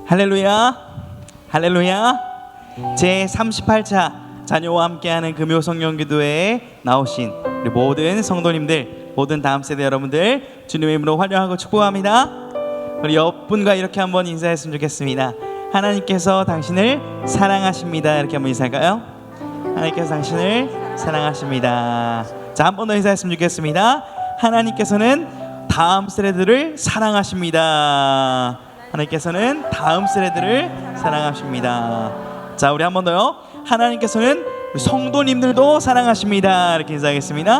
할렐루야, 할렐루야. 제38차 자녀와 함께하는 금요성령기도회에 나오신 우리 모든 성도님들, 모든 다음 세대 여러분들 주님의 이름으로 환영하고 축복합니다. 우리 옆분과 이렇게 한번 인사했으면 좋겠습니다. 하나님께서 당신을 사랑하십니다. 이렇게 한번 인사할까요? 하나님께서 당신을 사랑하십니다. 자, 한 번 더 인사했으면 좋겠습니다. 하나님께서는 다음 세대들을 사랑하십니다. 하나님께서는 다음 세대들을 사랑하십니다. 자, 우리 한 번 더요. 하나님께서는 성도님들도 사랑하십니다. 이렇게 인사하겠습니다.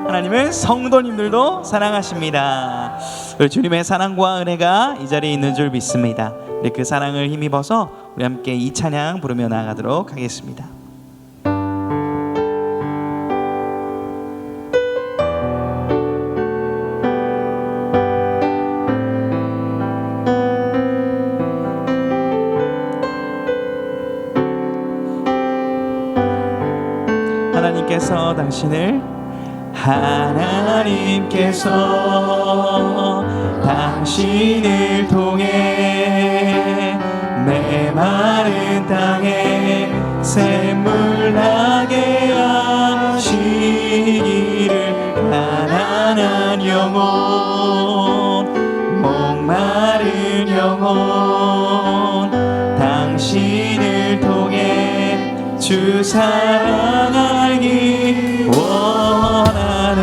하나님은 성도님들도 사랑하십니다. 우리 주님의 사랑과 은혜가 이 자리에 있는 줄 믿습니다. 우리 그 사랑을 힘입어서 우리 함께 이 찬양 부르며 나아가도록 하겠습니다. 하나님께서 당신을 통해 메마른 땅에 샘물 나게 하시기를, 가난한 영혼, 목마른 영혼, 당신을 통해 주 사랑 알기 원하네.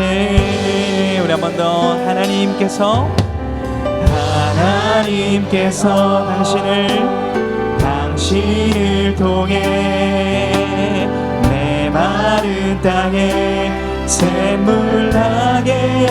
우리 한 번 더. 하나님께서 당신을 통해 메마른 땅에 샘물 나게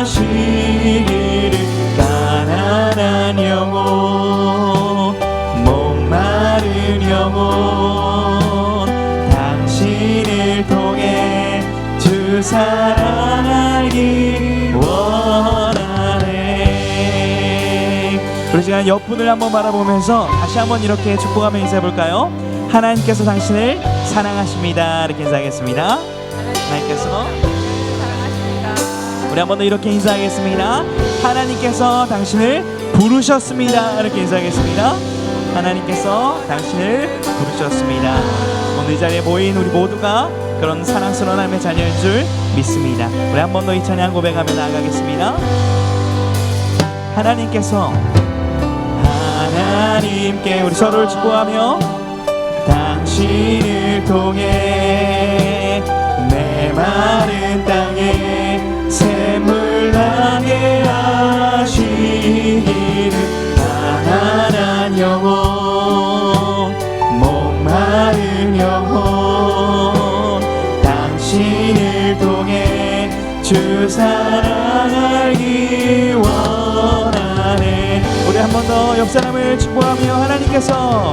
하시기를, 가난한 영혼, 목마른 영혼, 당신을 통해 주 사랑 알기 원하네. 우리 시간 옆분을 한번 바라보면서 다시 한번 이렇게 축복하며 인사해볼까요? 하나님께서 당신을 사랑하십니다. 이렇게 인사하겠습니다. 하나님께서 사랑하십니다. 우리 한 번 더 이렇게 인사하겠습니다. 하나님께서 당신을 부르셨습니다. 이렇게 인사하겠습니다. 하나님께서 당신을 부르셨습니다. 오늘 이 자리에 모인 우리 모두가 그런 사랑스러운 하나님의 자녀인 줄 믿습니다. 우리 한 번 더 이 찬양 고백하며 나아가겠습니다. 하나님께서 우리 서로를 축복하며 당신을 통해 메마른 땅에 샘물 나게 하시기를, 가난한 영혼, 목마른 영혼, 당신을 통해 주 사랑 알기 원하네. 우리 한 번 더 옆 사람을 축복하며 하나님께서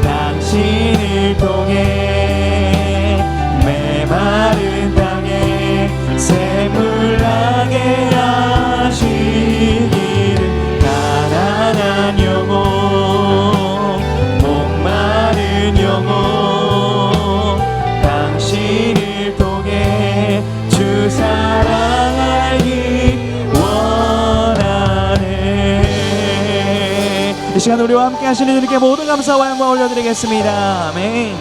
당신을 통해 메마른 땅에 샘물 나게 하시기를, 가난한 영혼, 목마른 영혼, 당신을 통해 주 사랑 알기 원하네. 이 시간 우리와 함께 하시는 이렇게 모든 감사와 영광 올려드리겠습니다. 아멘.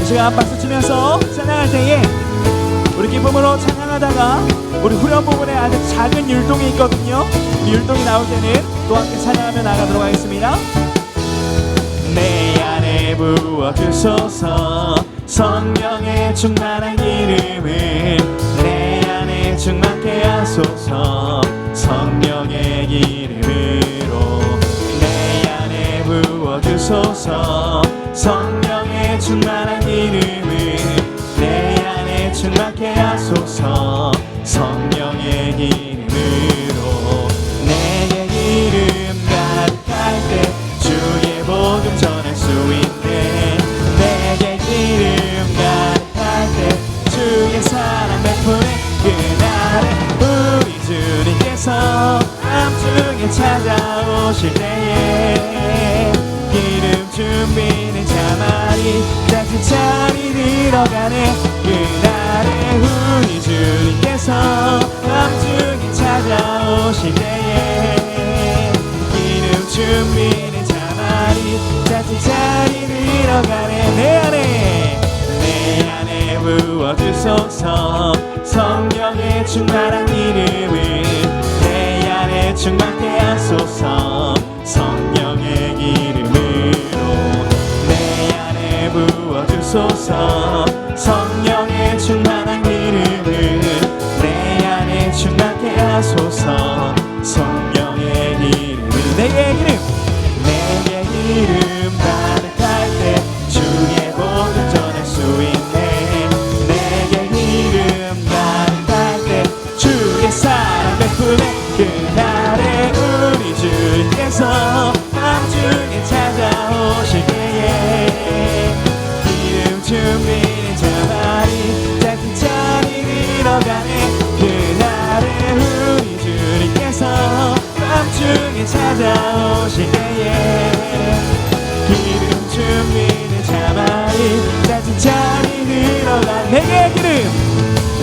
이 시간 박수 치면서 찬양할 때에 우리 기쁨으로 찬양하다가 우리 후렴 부분에 아주 작은 율동이 있거든요. 이 율동이 나올 때는 또 함께 찬양하며 나가도록 하겠습니다. 내 안에 부어주소서 성령의 충만한 기름을, 내 안에 충만케 하소서 성령의 기름으로, 내 안에 부어주소서 성령의 충만한 기름을, 내 안에 충만케 하소서 성령의 기름으로, 내게 기름 가득할 때 주의 복음 전할 수 있네. 내게 기름 가득할 때 주의 사랑 베푸네. 그날에 우리 주님께서 밤중에 찾아오실 때에 기름 준비는 자만이 따뜻한 자리 들어가네. 그날 주께서 밤중에 찾아오실 때에 기름 준비는 자말이 자칫자리 들어가네. 내 안에 부어주소서 성령의 충만한 기름을 내 안에 충만케 하소서 성령의 기름으로 내 안에 부어주소서 성령의 충만한 기름을 내 안에 충만케 하소서 성령의 기름을 내게 기름 가득할 때 주의 복을 전할 수 있네. 내게 기름 가득할 때 주의 사랑 베푸네. 그날에 우리 주께서 밤중에 찾아오실 때에 기름 준비는 자말이 자칫자리 들어가네. 그날에 우리 주님께서 밤중에 찾아오실 때에 기름 준비는 자말이 자칫자리 들어가네.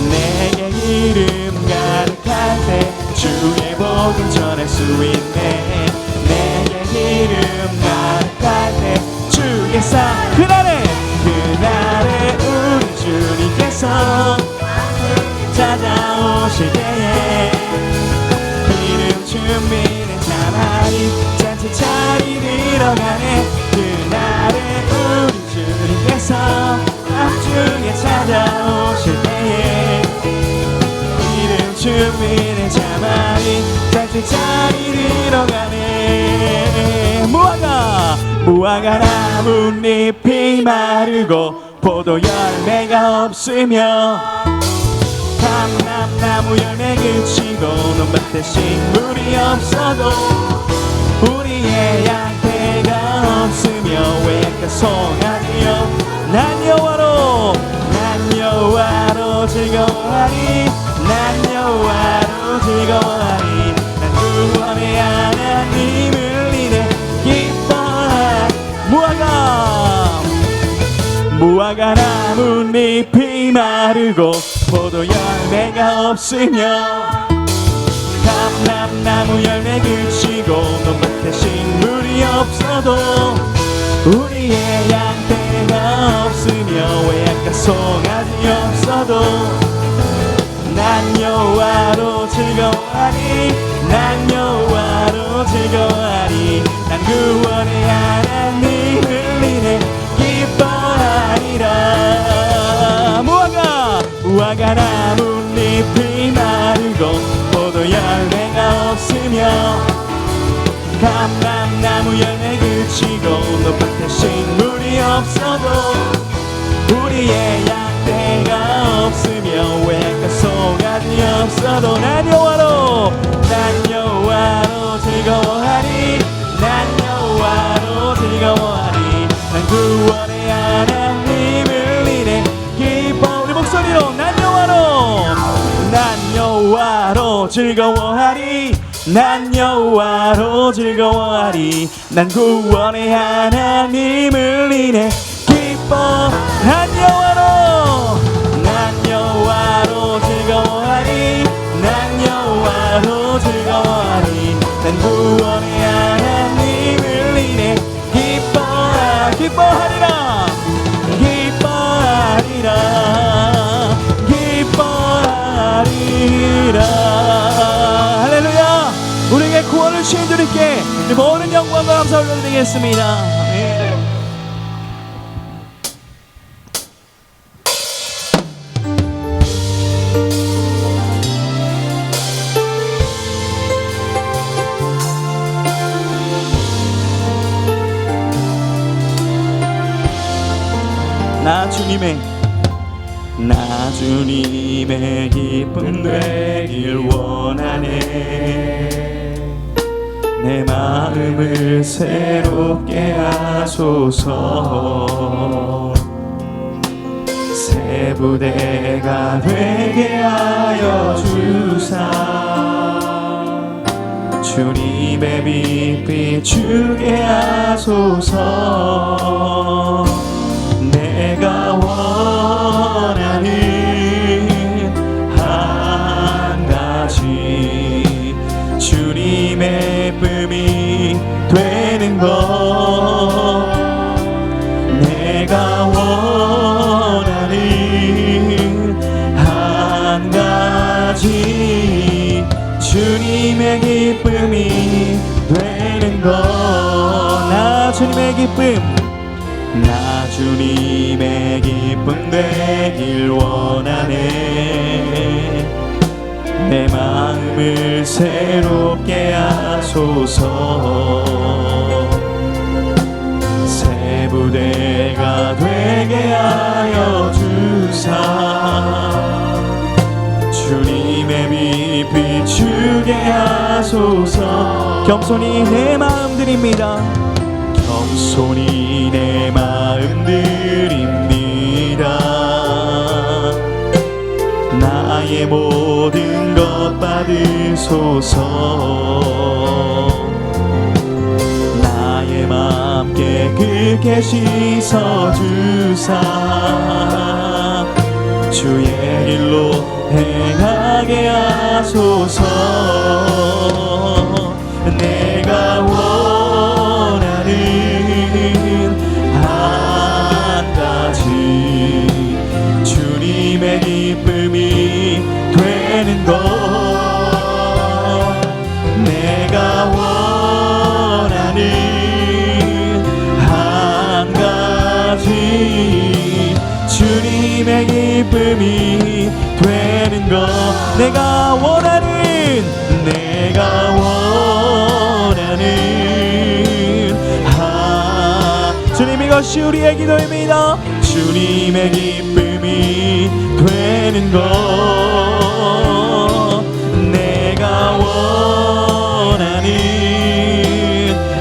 내게 기름 가득할 때 주의 복음 전할 수 있네. 내게 기름 가득할 때 주의 사랑 그날에 우리 주님께서 찾아오실 때에 기름 준비는 자말이 자칫자리 들어가네. 그날에 우리 주님께서 밤중에 찾아오실 때에 기름 준비는 자말이 자칫자리 들어가네. 무화과 나뭇잎이 마르고 포도 열매가 없으며 감람나무 열매 그치고 논밭에 식물이 없어도 우리의 양떼가 없으며 외양간 송아지여 난 여호와로 즐거워하리. 난 여호와로 즐거워하리. 난 구원의 하나님을 이내 기뻐하리. 무화과 나뭇잎이 마르고 포도 열매가 없으며 감람나무 열매 그치고 논밭에 식물이 없어도 우리의 양떼가 없으며 외양간 송아지 없어도 난 여호와로 즐거워하리. 난 여호와로 즐거워하리. 난 구원의 하나님을 인해 기뻐하리라. 무화과 나뭇잎이 마르고 포도 열매가 없으며 감람나무 열매 그치고 논밭에 식물이 없어도 우리의 양떼가 없으며 외양간 송아지 없어도 난 여호와로 즐거워하리. 난 여호와로 즐거워하리. 난 구원의 하나님을 인해 기뻐. 우리 목소리로 난 여호와로 즐거워하리. 난 여호와로 즐거워하리. 난 구원의 하나님을 인해 기뻐. 난 여호와로 즐거워하리. 난 여호와로 즐거워하리. 난 구원의 하나님을 인해 기뻐하리라. 할렐루야. 우리에게 구원을 주신 주님께 모든 영광과 감사 올려드리겠습니다. 나 주님의 기쁨 되길 원하네. 내 마음을 새롭게 하소서. 새 부대가 되게 하여 주사. 주님의 빛 비추게 하소서. 내가 원하는 내가 원하는 한 가지 주님의 기쁨이 되는 것. 나 주님의 기쁨, 나 주님의 기쁨 되길 원하네. 내 마음을 새롭게 하소서. 새 부대가 되게 하여 주사 주님의 빛 비추게 하소서. 겸손히 내 마음 드립니다. 겸손히 내 마음 드립니다. 나의 모든 것 받으소서. 나의 맘 깨끗게 씻어주사 주의 길로 행하게 하소서. 내가 원하는 한 가지 주님의 기쁨이 되는 것. 내가 원하는 한 가지 주님의 기쁨이 되는 것. 내가 원하는 주님, 이것이 우리의 기도입니다. 주님의 기쁨이 되는 것. 내가 원하는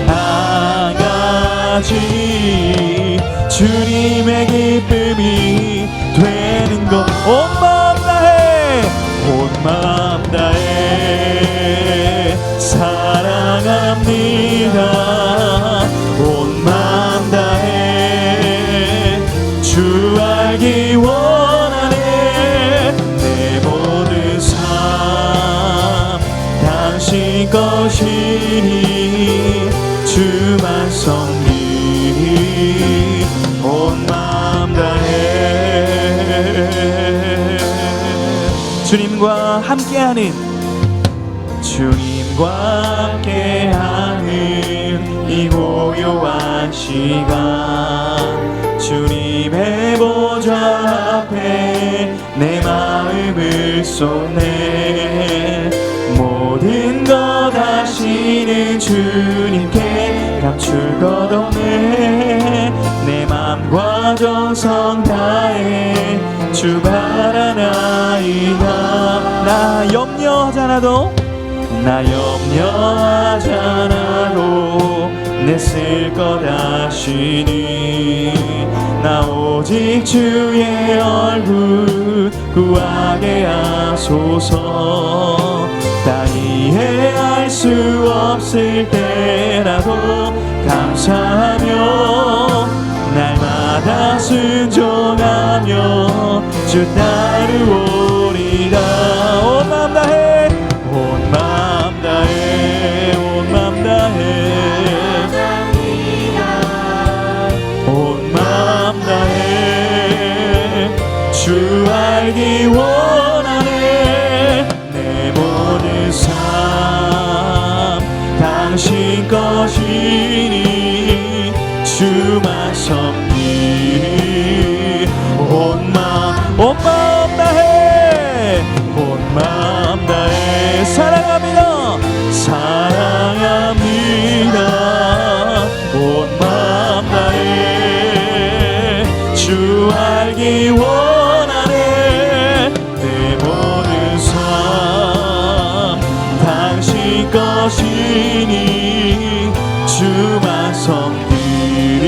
한 가지 주님의 기쁨이 되는 것. 온 마음 다해, 온 마음 다해 사랑합니다. 온 마음 다해 주 알기 원하네. 내 모든 삶 당신 것이니 주만 섬기니 온 마음 다해. 주님과 함께하는 이 고요한 시간 주님의 보좌 앞에 내 마음을 쏟네. 모든 것 아시는 주님께 감출 것 없네. 내 맘과 정성 다해 주 바라나이다. 나 염려하잖아도 내 쓸 것 아시니 나 오직 주의 얼굴 구하게 하소서. 다 이해할 수 없을 때라도 감사하며 날마다 순종하며 주 따르오리라. 온 마음 다해, 온 마음 다해, 온 마음 다해, 온 마음 다해 주 알기 원하네. 내 모든 삶 당신 것이니 주만 섬기니 온 마음 다해, 온 마음 다해 사랑합니다. 사랑합니다. 온 마음 다해 주 알기 원하네. 내 모든 삶 당신 것이니 주만 섬기니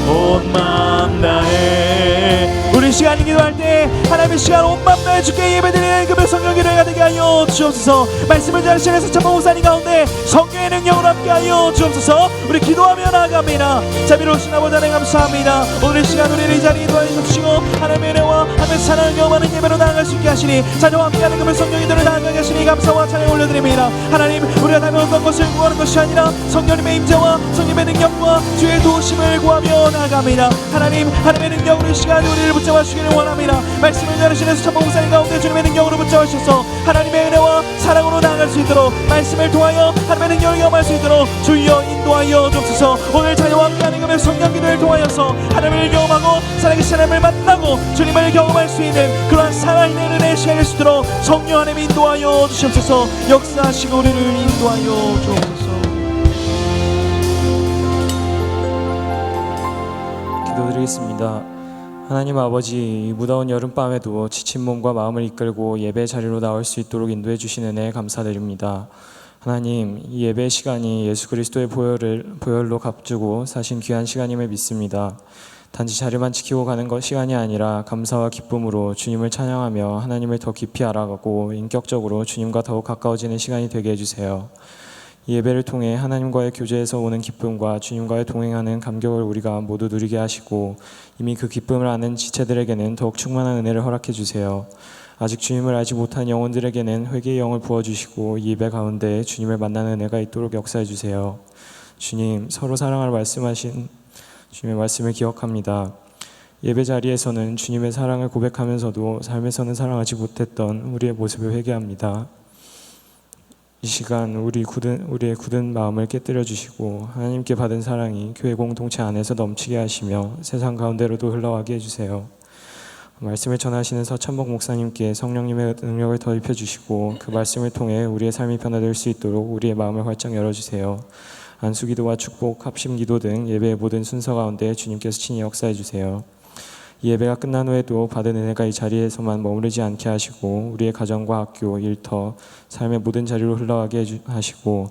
온 마음 다해. 우리 시간이 기도할 때 하나님 하나님 이 시간 온 맘 다해 주께 예배드리는 금요 성령기도회가 되게 하여 주옵소서. 말씀을 전하시는 서천모 목사님 가운데 성령의 능력으로 함께하여 주옵소서. 우리 기도하며 나아갑니다. 자비로우신 아버지 하나님 감사합니다. 오늘 이 시간 우리를 이 자리에 도와주시고 하나님의 은혜와 하나님의 사랑을 경험하는 예배로 나아갈 수 있게 하시니 자녀와 함께하는 금요 성령기도를 나아가게 하시니 감사와 찬양 올려드립니다. 하나님 우리가 다른 어떤 것을 구하는 것이 아니라 성령님의 임재와 성령님의 능력과 주의 도우심을 구하며 나아갑니다. 하나님의 능력으로 이 시간 우리를 붙잡아 주시기를 원합니다. 말씀을 전하시는 수천봉 목사님 가운데 주님의 능력으로 붙잡아 주셔서 하나님의 은혜와 사랑으로 나아갈 수 있도록 말씀을 통하여 하나님의 능력을 경험할 수 있도록 주여 인도하여 주옵소서. 오늘 자녀와 함께하는 금요 성령기도를 통하여서 하나님을 경험하고 살아계신 하나님을 만나고 주님을 경험할 수 있는 그러한 살아있는 은혜의 시간일 수 있도록 성령 하나님 인도하여 주시옵소서. 역사하시고 우리를 인도하여 주옵소서. 기도드리겠습니다. 하나님 아버지, 이 무더운 여름밤에도 지친 몸과 마음을 이끌고 예배 자리로 나올 수 있도록 인도해 주신 은혜에 감사드립니다. 하나님, 이 예배 시간이 예수 그리스도의 보혈로 값주고 사신 귀한 시간임을 믿습니다. 단지 자리만 지키고 가는 시간이 아니라 감사와 기쁨으로 주님을 찬양하며 하나님을 더 깊이 알아가고 인격적으로 주님과 더욱 가까워지는 시간이 되게 해주세요. 이 예배를 통해 하나님과의 교제에서 오는 기쁨과 주님과의 동행하는 감격을 우리가 모두 누리게 하시고 이미 그 기쁨을 아는 지체들에게는 더욱 충만한 은혜를 허락해 주세요. 아직 주님을 알지 못한 영혼들에게는 회개의 영을 부어주시고 이 예배 가운데 주님을 만나는 은혜가 있도록 역사해 주세요. 주님, 서로 사랑을 말씀하신 주님의 말씀을 기억합니다. 예배 자리에서는 주님의 사랑을 고백하면서도 삶에서는 사랑하지 못했던 우리의 모습을 회개합니다. 이 시간 우리의 굳은 마음을 깨뜨려 주시고 하나님께 받은 사랑이 교회 공동체 안에서 넘치게 하시며 세상 가운데로도 흘러가게 해주세요. 말씀을 전하시는 서천복 목사님께 성령님의 능력을 더 입혀주시고 그 말씀을 통해 우리의 삶이 변화될 수 있도록 우리의 마음을 활짝 열어주세요. 안수기도와 축복, 합심기도 등 예배의 모든 순서 가운데 주님께서 친히 역사해 주세요. 이 예배가 끝난 후에도 받은 은혜가 이 자리에서만 머무르지 않게 하시고 우리의 가정과 학교, 일터, 삶의 모든 자리로 흘러가게 하시고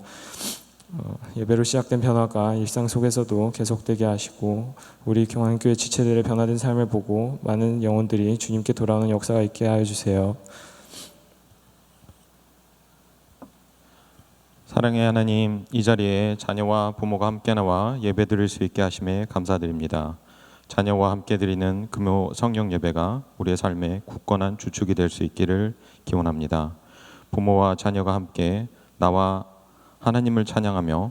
예배로 시작된 변화가 일상 속에서도 계속되게 하시고 우리 경안교회 지체들의 변화된 삶을 보고 많은 영혼들이 주님께 돌아오는 역사가 있게 하여 주세요. 사랑의 하나님, 이 자리에 자녀와 부모가 함께 나와 예배 드릴 수 있게 하심에 감사드립니다. 자녀와 함께 드리는 금요 성령 예배가 우리의 삶의 굳건한 주축이 될 수 있기를 기원합니다. 부모와 자녀가 함께 나와 하나님을 찬양하며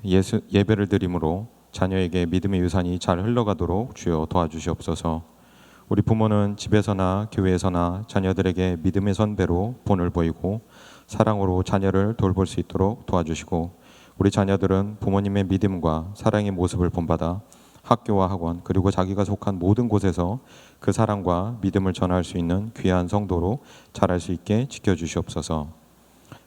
예배를 드림으로 자녀에게 믿음의 유산이 잘 흘러가도록 주여 도와주시옵소서. 우리 부모는 집에서나 교회에서나 자녀들에게 믿음의 선배로 본을 보이고 사랑으로 자녀를 돌볼 수 있도록 도와주시고 우리 자녀들은 부모님의 믿음과 사랑의 모습을 본받아 학교와 학원 그리고 자기가 속한 모든 곳에서 그 사랑과 믿음을 전할 수 있는 귀한 성도로 자랄 수 있게 지켜주시옵소서.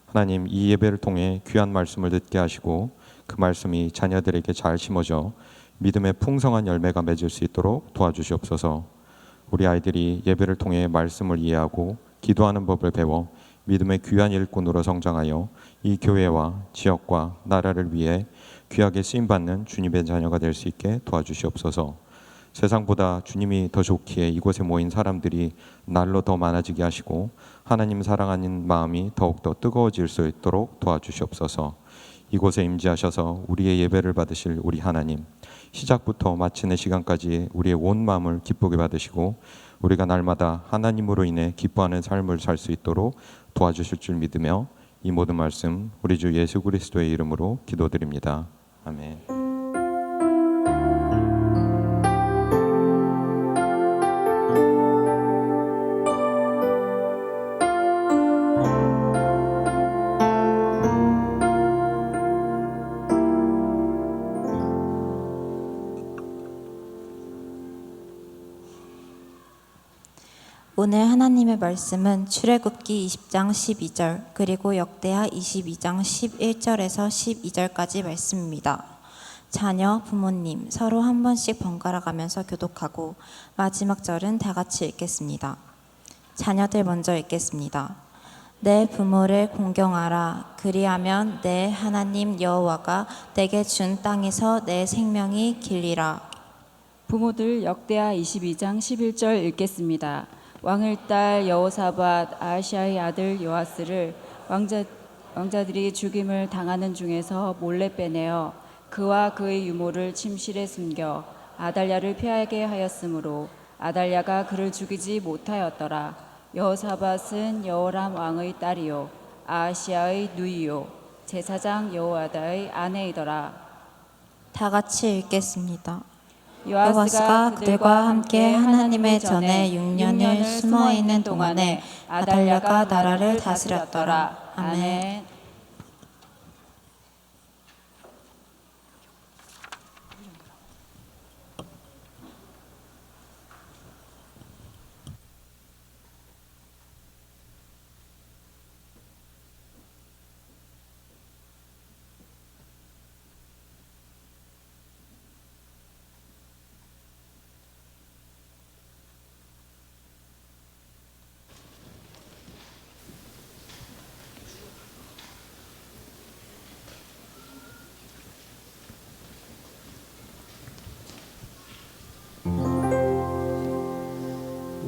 하나님, 이 예배를 통해 귀한 말씀을 듣게 하시고 그 말씀이 자녀들에게 잘 심어져 믿음의 풍성한 열매가 맺을 수 있도록 도와주시옵소서. 우리 아이들이 예배를 통해 말씀을 이해하고 기도하는 법을 배워 믿음의 귀한 일꾼으로 성장하여 이 교회와 지역과 나라를 위해 귀하게 쓰임받는 주님의 자녀가 될 수 있게 도와주시옵소서. 세상보다 주님이 더 좋기에 이곳에 모인 사람들이 날로 더 많아지게 하시고 하나님 사랑하는 마음이 더욱더 뜨거워질 수 있도록 도와주시옵소서. 이곳에 임재하셔서 우리의 예배를 받으실 우리 하나님, 시작부터 마치는 시간까지 우리의 온 마음을 기쁘게 받으시고 우리가 날마다 하나님으로 인해 기뻐하는 삶을 살 수 있도록 도와주실 줄 믿으며 이 모든 말씀 우리 주 예수 그리스도의 이름으로 기도드립니다. 아멘. 오늘 하나님의 말씀은 출애굽기 20장 12절 그리고 역대하 22장 11절에서 12절까지 말씀입니다. 자녀, 부모님 서로 한 번씩 번갈아 가면서 교독하고 마지막 절은 다 같이 읽겠습니다. 자녀들 먼저 읽겠습니다. 내 부모를 공경하라. 그리하면 내 하나님 여호와가 내게 준 땅에서 내 생명이 길리라. 부모들 역대하 22장 11절 읽겠습니다. 왕의 딸 여호사밧 아하시아의 아들 요아스를 왕자들이 죽임을 당하는 중에서 몰래 빼내어 그와 그의 유모를 침실에 숨겨 아달랴를 피하게 하였으므로 아달랴가 그를 죽이지 못하였더라. 여호사밧은 여호람 왕의 딸이요 아하시아의 누이요 제사장 여호야다의 아내이더라. 다 같이 읽겠습니다. 요아스가 그들과 함께 하나님의 전에 6년을 숨어 있는 동안에 아달랴가 나라를 다스렸더라. 아멘.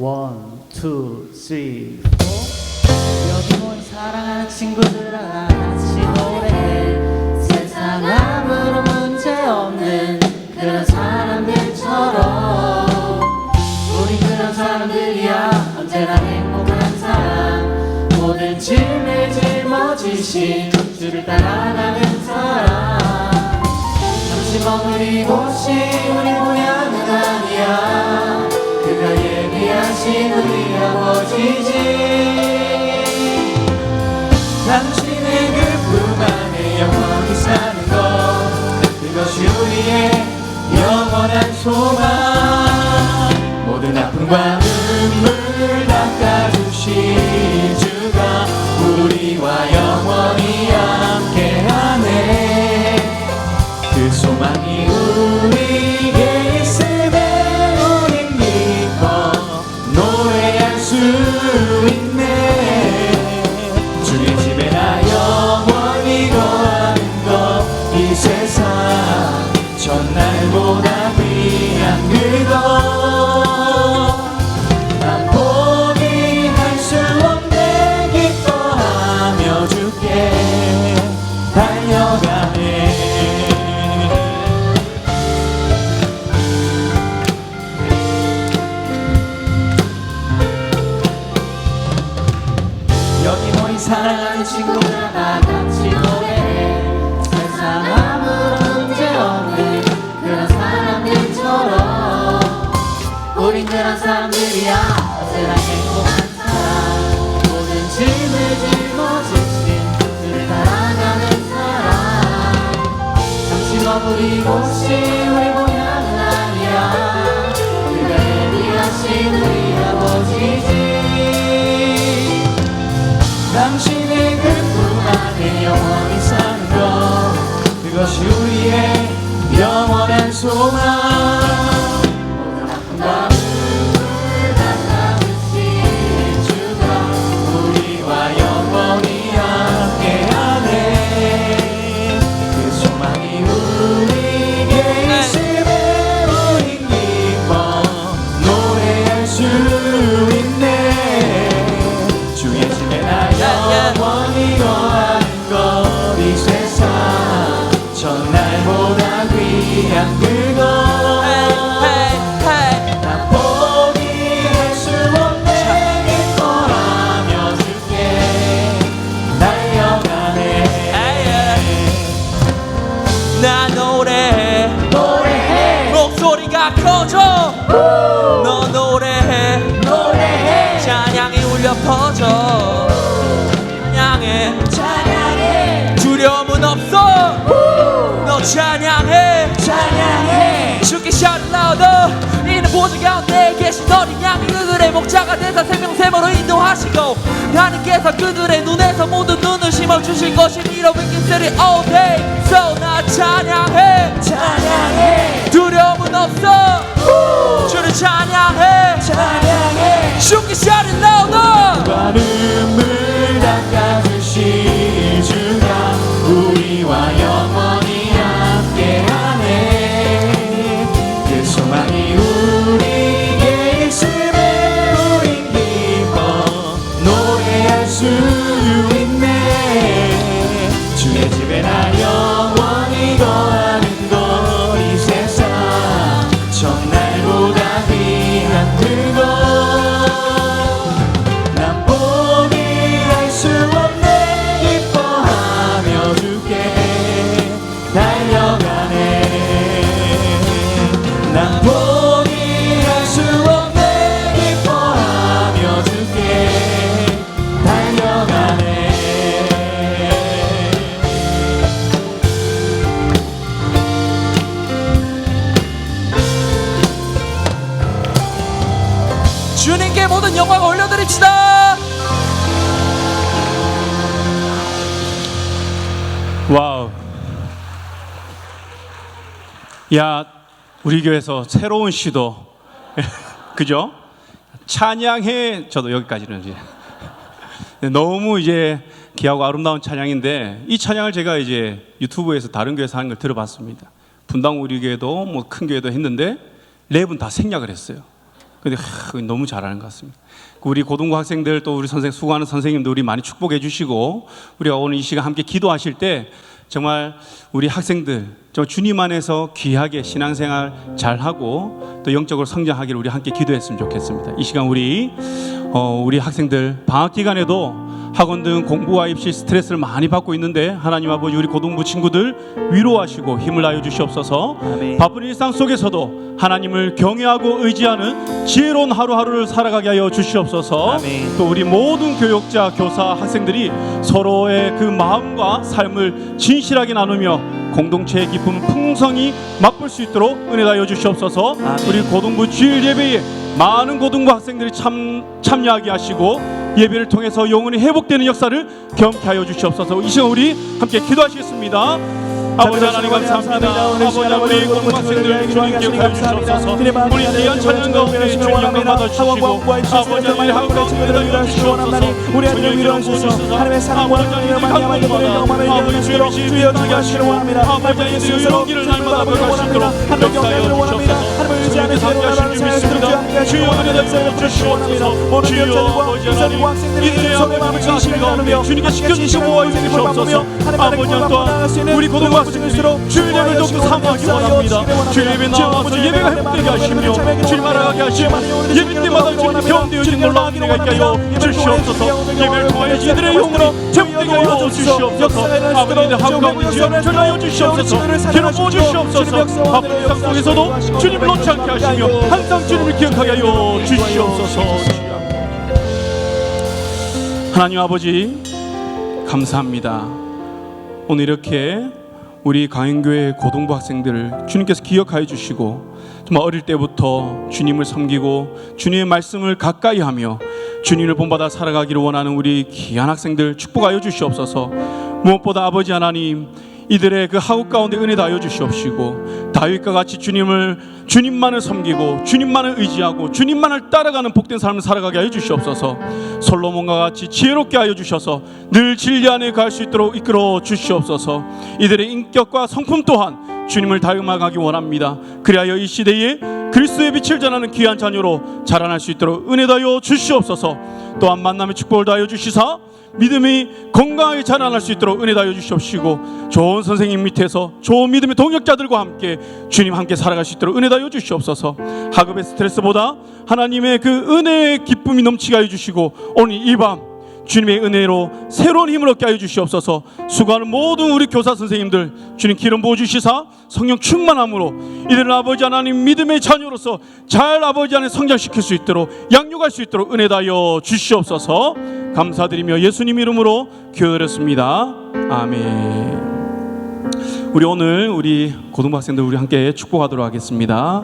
One, two, three, four. 여기 모인 사랑하는 친구들아 같이 노래해. 세상 아무런 문제 없는 그런 사람들처럼 우리 그런 사람들이야. 언제나 행복한 사람, 모든 짐을 짊어지신 주를 따라가는 사람. 잠시 머무리 곳이 우리 고향은 아니야. 그가 예비하신 우리 아버지지. 당신의 그 품 안에 영원히 사는 것, 그것이 우리의 영원한 소망. 모든 아픔과 눈물 닦아주신 주가 우리와 영원히 함께하네. 그 소망이 우리에게 있음에 우린 기뻐 노래할 수 있네. 주의 집에 나 영원히 거하는 것, 이 세상 전날보다 귀한 그것. 난 포기할 수 없네. 기뻐하며 주께 달려가네. 여기 모인 사랑하는 친구들 다 같이 노래해. 세상 아무런 문제 없는 그런 사람들처럼 우린 그런 사람들이야. 언제나 행복한 사람, 모든 짐을 짊어지신 주를 따라가는 사람. 잠시 머무리 곳이 우리 고향은 아니야. 그가 예비하신 우리 아버지지. 당신의 그 품 안에 영원히 사는 것, 그것이 우리의 영원한 소망. 모든 아픔과 눈물 닦아주신 주가 우리와 영원히 함께하네. 그 소망이 우리에게 있음에 우린 기뻐 노래할 수 있네. 주의 집에 나 영원히 거하는 것, 이 세상 전날보다 귀한 그것. 나 포기할 수 없네. 기뻐하며 주께 달려가네. 나 노래해 목소리가 커져. 너 노래해 찬양이 울려 퍼져. 찬양해 두려움은 없어. 너 찬양해 죽기 shout louder. 이는 보좌 가운데 계신 어린 양이 그들의 목자가 되사 생명샘으로 인도하시고 하나님께서 그들의 눈에서 모든 눈을 심어주실 것이니라. We can say it all day. So 나 찬양해 두려움은 없어. 주를 찬양해 죽기 shout louder. 과 눈물 닦아주신 주가 우리와 영원히 함께하네. 그 소망이 우리에게 있음에 우린 모든 영광 올려드립시다. 와우. 야, 우리 교회에서 새로운 시도. 그죠? 찬양해. 저도 여기까지는 이제 너무 이제 귀하고 아름다운 찬양인데, 이 찬양을 제가 이제 유튜브에서 다른 교회에서 하는 걸 들어봤습니다. 분당 우리 교회도 뭐 큰 교회도 했는데 랩은 다 생략을 했어요. 근데 너무 잘하는 것 같습니다. 우리 고등부 학생들, 또 우리 수고하는 선생님들 우리 많이 축복해 주시고, 우리가 오늘 이 시간 함께 기도하실 때 정말 우리 학생들 저 주님 안에서 귀하게 신앙생활 잘하고 또 영적으로 성장하기를 우리 함께 기도했으면 좋겠습니다. 이 시간 우리 학생들 방학 기간에도 학원 등 공부와 입시 스트레스를 많이 받고 있는데, 하나님 아버지 우리 고등부 친구들 위로하시고 힘을 나여 주시옵소서. 아멘. 바쁜 일상 속에서도 하나님을 경외하고 의지하는 지혜로운 하루하루를 살아가게 하여 주시옵소서. 아멘. 또 우리 모든 교육자, 교사, 학생들이 서로의 그 마음과 삶을 진실하게 나누며 공동체의 기쁨 풍성히 맛볼 수 있도록 은혜 다여 주시옵소서. 아멘. 우리 고등부 주일 예배에 많은 고등부 학생들이 참여하게 하시고 예배를 통해서 영혼이 회복되는 역사를 경험케 하여 주시옵소서. 이 시간 우리 함께 기도하시겠습니다. 아버지 하나님 감사합니다. 아버지 우리 고등부 학생들 주님 기억하여 주시옵소서. 우리 귀한 찬양 가운데 주님 영광 받아주시고, 아버지 우리 학교 가운데 주시옵소서. 주님 위로하소서. 하나님의 사랑과 은혜를 많이 하마마다 아버지 주여 주여하게 하시고, 아버지 주 용기를 날마다 배울 수 있도록 역사하여 주시옵소서. 주님께 함께하신 줄 믿습니다. 주여 은혜 역사하여 주시옵소서. 주여 아버지 하나님 이들의 마음을 진실히 가운데 주님께 지켜주시고 모아여 주시옵소서. 아버지 또한 우리 고등부 학생들이 주일 예배를 더욱더 사모하기 원합니다. 주일 예배 나와서 예배가 회복되게 하시며 주일 말아가게 하시고 예배 때마다 주님 경험되어지는 놀라운 은혜가 있게 하여 주시옵소서. 예배를 통하여 이들의 영혼이 회복되게 하여 주시옵소서. 아버지 이들 학교하고 지원을 전하여 주시옵소서. 괴롭고 주시옵소서. 바쁜 일상 속에서도 주님을 놓지 않게 하시며 항상 주님을 기억하게 하여 주시옵소서. 하나님 아버지 감사합니다. 오늘 이렇게 우리 강인교회 고등부 학생들을 주님께서 기억하여 주시고, 정말 어릴 때부터 주님을 섬기고 주님의 말씀을 가까이 하며 주님을 본받아 살아가기를 원하는 우리 귀한 학생들 축복하여 주시옵소서. 무엇보다 아버지 하나님 이들의 그 하국 가운데 은혜 다하여 주시옵시고, 다윗과 같이 주님만을 섬기고 주님만을 의지하고 주님만을 따라가는 복된 삶을 살아가게 하여 주시옵소서. 솔로몬과 같이 지혜롭게 하여 주셔서 늘 진리 안에 갈 수 있도록 이끌어 주시옵소서. 이들의 인격과 성품 또한 주님을 닮아가기 원합니다. 그리하여 이 시대에 그리스도의 빛을 전하는 귀한 자녀로 자라날 수 있도록 은혜 다하여 주시옵소서. 또한 만남의 축복을 다하여 주시사 믿음이 건강하게 자라날 수 있도록 은혜 다하여 주시옵시고, 좋은 선생님 밑에서 좋은 믿음의 동역자들과 함께 주님 함께 살아갈 수 있도록 은혜 다하여 주시옵소서. 학업의 스트레스보다 하나님의 그 은혜의 기쁨이 넘치게 하여 주시고, 오늘 이 밤 주님의 은혜로 새로운 힘을 얻게 하여 주시옵소서. 수고하는 모든 우리 교사 선생님들 주님 기름 부어주시사 성령 충만함으로 이들을 아버지 하나님 믿음의 자녀로서 잘 아버지 안에 성장시킬 수 있도록 양육할 수 있도록 은혜 다하여 주시옵소서. 감사드리며 예수님 이름으로 기도드렸습니다. 아멘. 우리 오늘 우리 고등부 학생들 우리 함께 축복하도록 하겠습니다.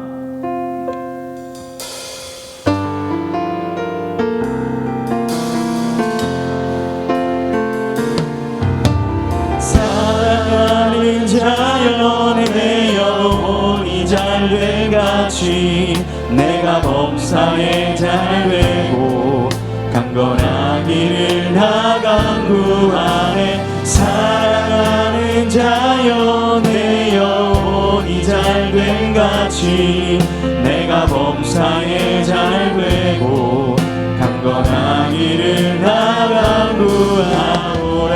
사랑하는 자연의 내 영혼이 잘된 같이 내가 범사에 잘되고 강건하기를 나 간구하네. 사랑하는 자연의 영혼이 잘된 같이 내가 범사에 잘되고 강건하기를 나 간구하오라.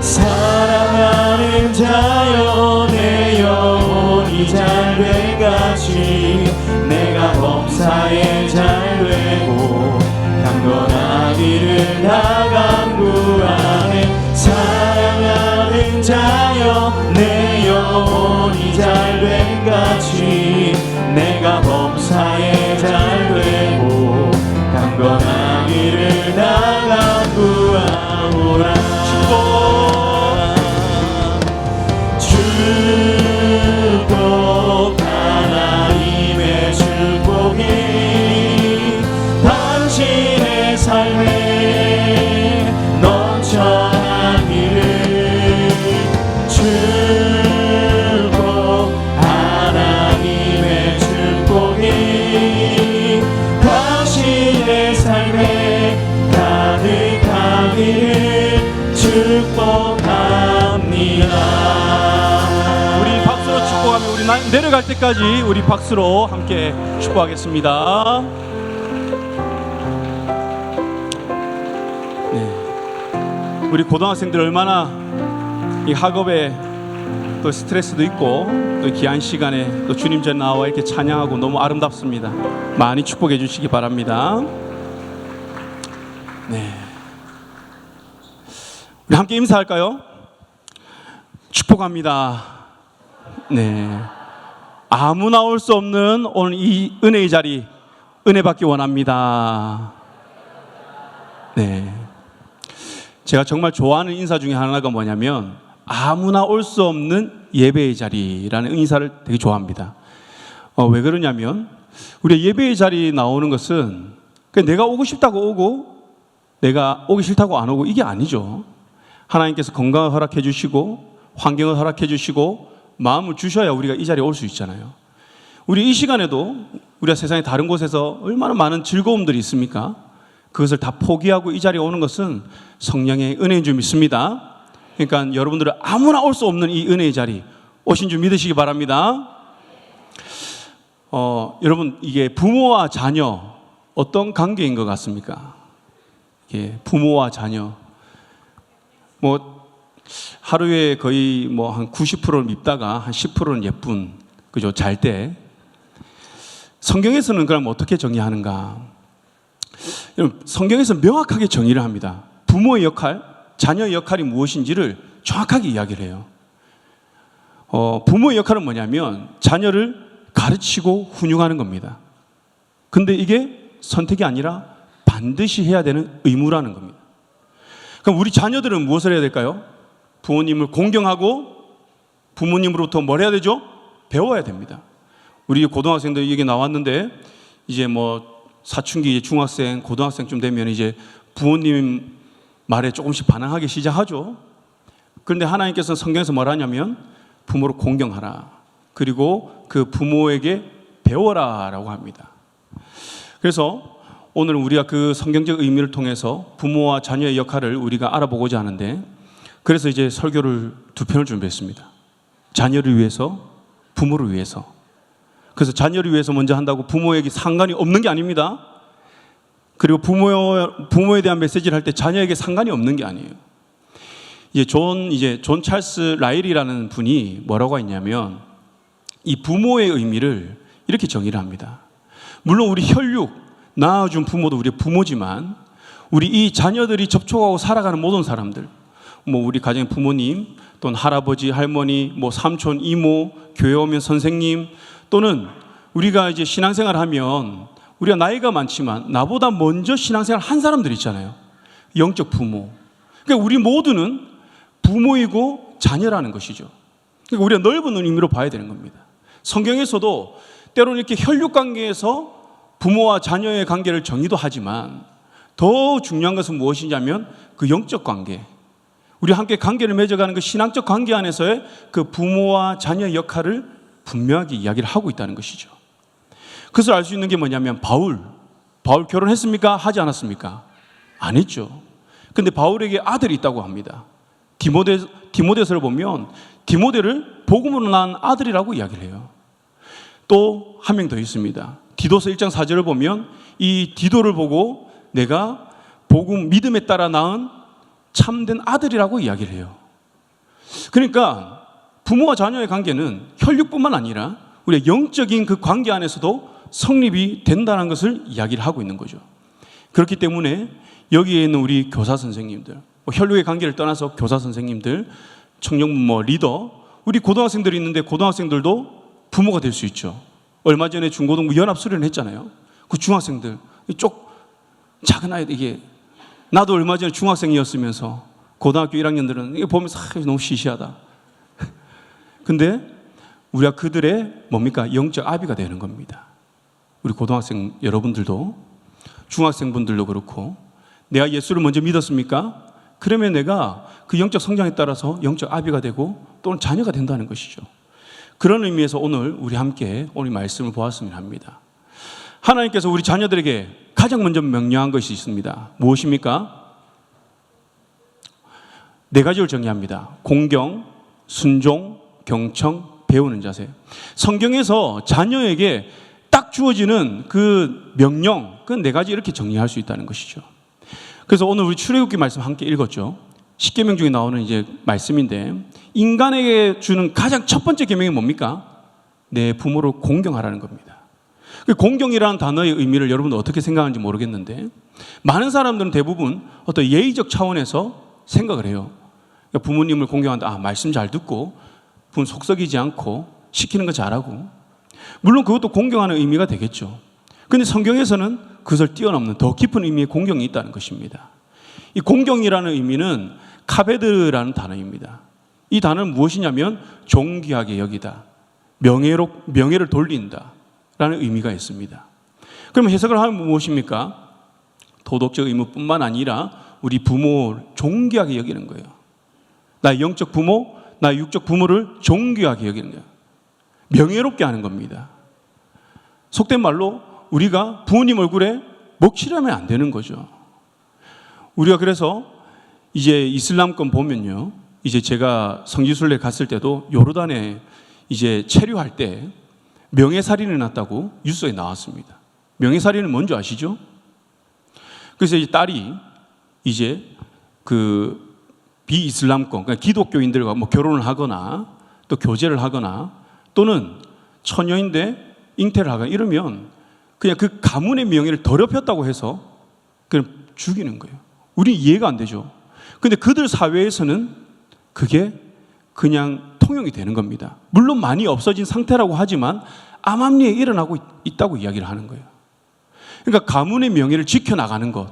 사랑하는 자연의 영혼이 잘된 같이 내가 범사에 잘되고 강건하기를 나 간구하네. 사랑하는 자연의 영혼이 잘된 같이 내가 범사에 잘되고 강건하기를 나 간구하오라. 축복 하나님의 축복이 내려갈 때까지 우리 박수로 함께 축복하겠습니다. 네. 우리 고등학생들 얼마나 이 학업에 또 스트레스도 있고 또 귀한 시간에 또 주님 전 나와 이렇게 찬양하고 너무 아름답습니다. 많이 축복해 주시기 바랍니다. 네. 우리 함께 인사할까요? 축복합니다. 네. 아무나 올 수 없는 오늘 이 은혜의 자리, 은혜 받기 원합니다. 네. 제가 정말 좋아하는 인사 중에 하나가 뭐냐면 아무나 올 수 없는 예배의 자리라는 인사를 되게 좋아합니다. 왜 그러냐면 우리 예배의 자리에 나오는 것은 그냥 내가 오고 싶다고 오고 내가 오기 싫다고 안 오고 이게 아니죠. 하나님께서 건강을 허락해 주시고 환경을 허락해 주시고 마음을 주셔야 우리가 이 자리에 올 수 있잖아요. 우리 이 시간에도 우리가 세상의 다른 곳에서 얼마나 많은 즐거움들이 있습니까? 그것을 다 포기하고 이 자리에 오는 것은 성령의 은혜인 줄 믿습니다. 그러니까 여러분들은 아무나 올 수 없는 이 은혜의 자리 오신 줄 믿으시기 바랍니다. 여러분 이게 부모와 자녀 어떤 관계인 것 같습니까? 이게 부모와 자녀 뭐 하루에 거의 뭐 한 90%를 밉다가 한 10%는 예쁜 그죠? 잘 때 성경에서는 그럼 어떻게 정의하는가? 여러분 성경에서 명확하게 정의를 합니다. 부모의 역할, 자녀의 역할이 무엇인지를 정확하게 이야기를 해요. 부모의 역할은 뭐냐면 자녀를 가르치고 훈육하는 겁니다. 근데 이게 선택이 아니라 반드시 해야 되는 의무라는 겁니다. 그럼 우리 자녀들은 무엇을 해야 될까요? 부모님을 공경하고 부모님으로부터 뭘 해야 되죠? 배워야 됩니다. 우리 고등학생들 얘기 나왔는데 이제 뭐 사춘기 이제 중학생, 고등학생쯤 되면 이제 부모님 말에 조금씩 반항하기 시작하죠. 그런데 하나님께서는 성경에서 뭘 하냐면 부모를 공경하라. 그리고 그 부모에게 배워라라고 합니다. 그래서 오늘 우리가 그 성경적 의미를 통해서 부모와 자녀의 역할을 우리가 알아보고자 하는데 그래서 이제 설교를 두 편을 준비했습니다. 자녀를 위해서, 부모를 위해서. 그래서 자녀를 위해서 먼저 한다고 부모에게 상관이 없는 게 아닙니다. 그리고 부모에 대한 메시지를 할 때 자녀에게 상관이 없는 게 아니에요. 존 찰스 라일이라는 분이 뭐라고 했냐면 이 부모의 의미를 이렇게 정의를 합니다. 물론 우리 혈육, 낳아준 부모도 우리의 부모지만 우리 이 자녀들이 접촉하고 살아가는 모든 사람들, 뭐 우리 가정의 부모님, 또는 할아버지, 할머니, 뭐 삼촌, 이모, 교회 오면 선생님, 또는 우리가 이제 신앙생활 하면 우리가 나이가 많지만 나보다 먼저 신앙생활 한 사람들 있잖아요. 영적 부모. 그러니까 우리 모두는 부모이고 자녀라는 것이죠. 그러니까 우리가 넓은 의미로 봐야 되는 겁니다. 성경에서도 때로는 이렇게 혈육 관계에서 부모와 자녀의 관계를 정의도 하지만 더 중요한 것은 무엇이냐면 그 영적 관계, 우리 함께 관계를 맺어가는 그 신앙적 관계 안에서의 그 부모와 자녀의 역할을 분명하게 이야기를 하고 있다는 것이죠. 그것을 알 수 있는 게 뭐냐면 바울 결혼했습니까? 하지 않았습니까? 안 했죠. 근데 바울에게 아들이 있다고 합니다. 디모데서를 보면 디모데를 복음으로 낳은 아들이라고 이야기를 해요. 또 한 명 더 있습니다. 디도서 1장 4절을 보면 이 디도를 보고 내가 복음 믿음에 따라 낳은 참된 아들이라고 이야기를 해요. 그러니까 부모와 자녀의 관계는 혈육뿐만 아니라 우리의 영적인 그 관계 안에서도 성립이 된다는 것을 이야기를 하고 있는 거죠. 그렇기 때문에 여기에 있는 우리 교사 선생님들, 혈육의 관계를 떠나서 교사 선생님들, 청년부모, 리더, 우리 고등학생들이 있는데 고등학생들도 부모가 될 수 있죠. 얼마 전에 중고등부 연합수련을 했잖아요. 그 중학생들, 작은 아이들, 이게 나도 얼마 전에 중학생이었으면서 고등학교 1학년들은 이게 보면서 너무 시시하다. 근데 우리가 그들의 뭡니까? 영적 아비가 되는 겁니다. 우리 고등학생 여러분들도 중학생분들도 그렇고 내가 예수를 먼저 믿었습니까? 그러면 내가 그 영적 성장에 따라서 영적 아비가 되고 또는 자녀가 된다는 것이죠. 그런 의미에서 오늘 우리 함께 오늘 말씀을 보았으면 합니다. 하나님께서 우리 자녀들에게 가장 먼저 명령한 것이 있습니다. 무엇입니까? 4가지를 정의합니다. 공경, 순종, 경청, 배려. 배우는 자세. 성경에서 자녀에게 딱 주어지는 그 명령, 그건 네 가지 이렇게 정리할 수 있다는 것이죠. 그래서 오늘 우리 출애굽기 말씀 함께 읽었죠. 10계명 중에 나오는 이제 말씀인데, 인간에게 주는 가장 첫 번째 계명이 뭡니까? 내 부모를 공경하라는 겁니다. 그 공경이라는 단어의 의미를 여러분들 어떻게 생각하는지 모르겠는데, 많은 사람들은 대부분 어떤 예의적 차원에서 생각을 해요. 그러니까 부모님을 공경한다. 아, 말씀 잘 듣고 부모 속 썩이지 않고 시키는 거 잘하고, 물론 그것도 공경하는 의미가 되겠죠. 그런데 성경에서는 그것을 뛰어넘는 더 깊은 의미의 공경이 있다는 것입니다. 이 공경이라는 의미는 카베드라는 단어입니다. 이 단어는 무엇이냐면 존귀하게 여기다, 명예를 돌린다 라는 의미가 있습니다. 그럼 해석을 하면 무엇입니까? 도덕적 의무뿐만 아니라 우리 부모를 존귀하게 여기는 거예요. 나의 영적 부모, 나의 육적 부모를 존귀하게 여기는 거예요. 명예롭게 하는 겁니다. 속된 말로 우리가 부모님 얼굴에 먹칠하면 안 되는 거죠. 우리가 그래서 이제 이슬람권 보면요, 이제 제가 성지순례 갔을 때도 요르단에 이제 체류할 때 명예살인을 났다고 뉴스에 나왔습니다. 명예살인은 뭔지 아시죠? 그래서 이제 딸이 이제 그 비이슬람권, 그러니까 기독교인들과 뭐 결혼을 하거나 또 교제를 하거나 또는 처녀인데 잉태를 하거나 이러면 그냥 그 가문의 명예를 더럽혔다고 해서 그냥 죽이는 거예요. 우리 이해가 안 되죠. 근데 그들 사회에서는 그게 그냥 통용이 되는 겁니다. 물론 많이 없어진 상태라고 하지만 암암리에 일어나고 있다고 이야기를 하는 거예요. 그러니까 가문의 명예를 지켜나가는 것,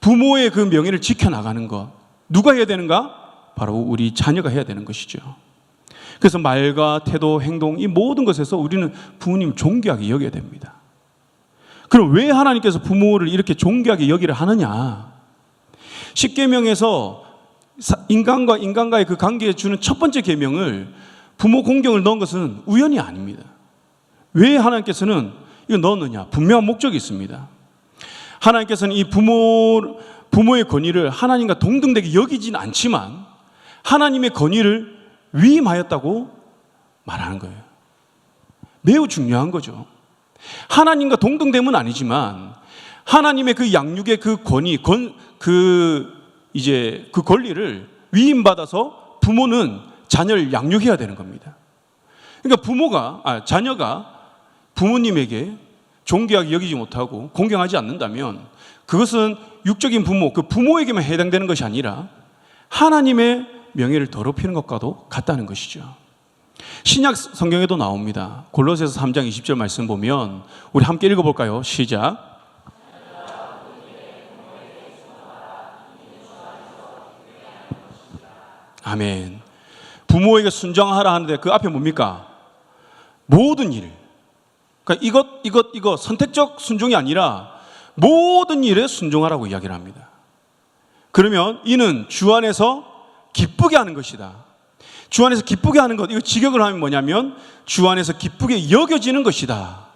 부모의 그 명예를 지켜나가는 것, 누가 해야 되는가? 바로 우리 자녀가 해야 되는 것이죠. 그래서 말과 태도, 행동, 이 모든 것에서 우리는 부모님 존귀하게 여겨야 됩니다. 그럼 왜 하나님께서 부모를 이렇게 존귀하게 여기를 하느냐? 10계명에서 인간과 인간과의 그 관계에 주는 첫 번째 계명을 부모 공경을 넣은 것은 우연이 아닙니다. 왜 하나님께서는 이거 넣었느냐? 분명한 목적이 있습니다. 하나님께서는 이 부모의 권위를 하나님과 동등되게 여기진 않지만 하나님의 권위를 위임하였다고 말하는 거예요. 매우 중요한 거죠. 하나님과 동등됨은 아니지만 하나님의 그 양육의 그 권위, 그 권리를 위임받아서 부모는 자녀를 양육해야 되는 겁니다. 그러니까 자녀가 부모님에게 존귀하게 여기지 못하고 공경하지 않는다면 그것은 육적인 부모, 그 부모에게만 해당되는 것이 아니라 하나님의 명예를 더럽히는 것과도 같다는 것이죠. 신약 성경에도 나옵니다. 골로새서 3장 20절 말씀 보면 우리 함께 읽어볼까요? 시작. 아멘. 부모에게 순종하라 하는데 그 앞에 뭡니까? 모든 일. 그러니까 이것 선택적 순종이 아니라 모든 일에 순종하라고 이야기를 합니다. 그러면 이는 주 안에서 기쁘게 하는 것이다. 주 안에서 기쁘게 하는 것, 이거 직역을 하면 뭐냐면 주 안에서 기쁘게 여겨지는 것이다.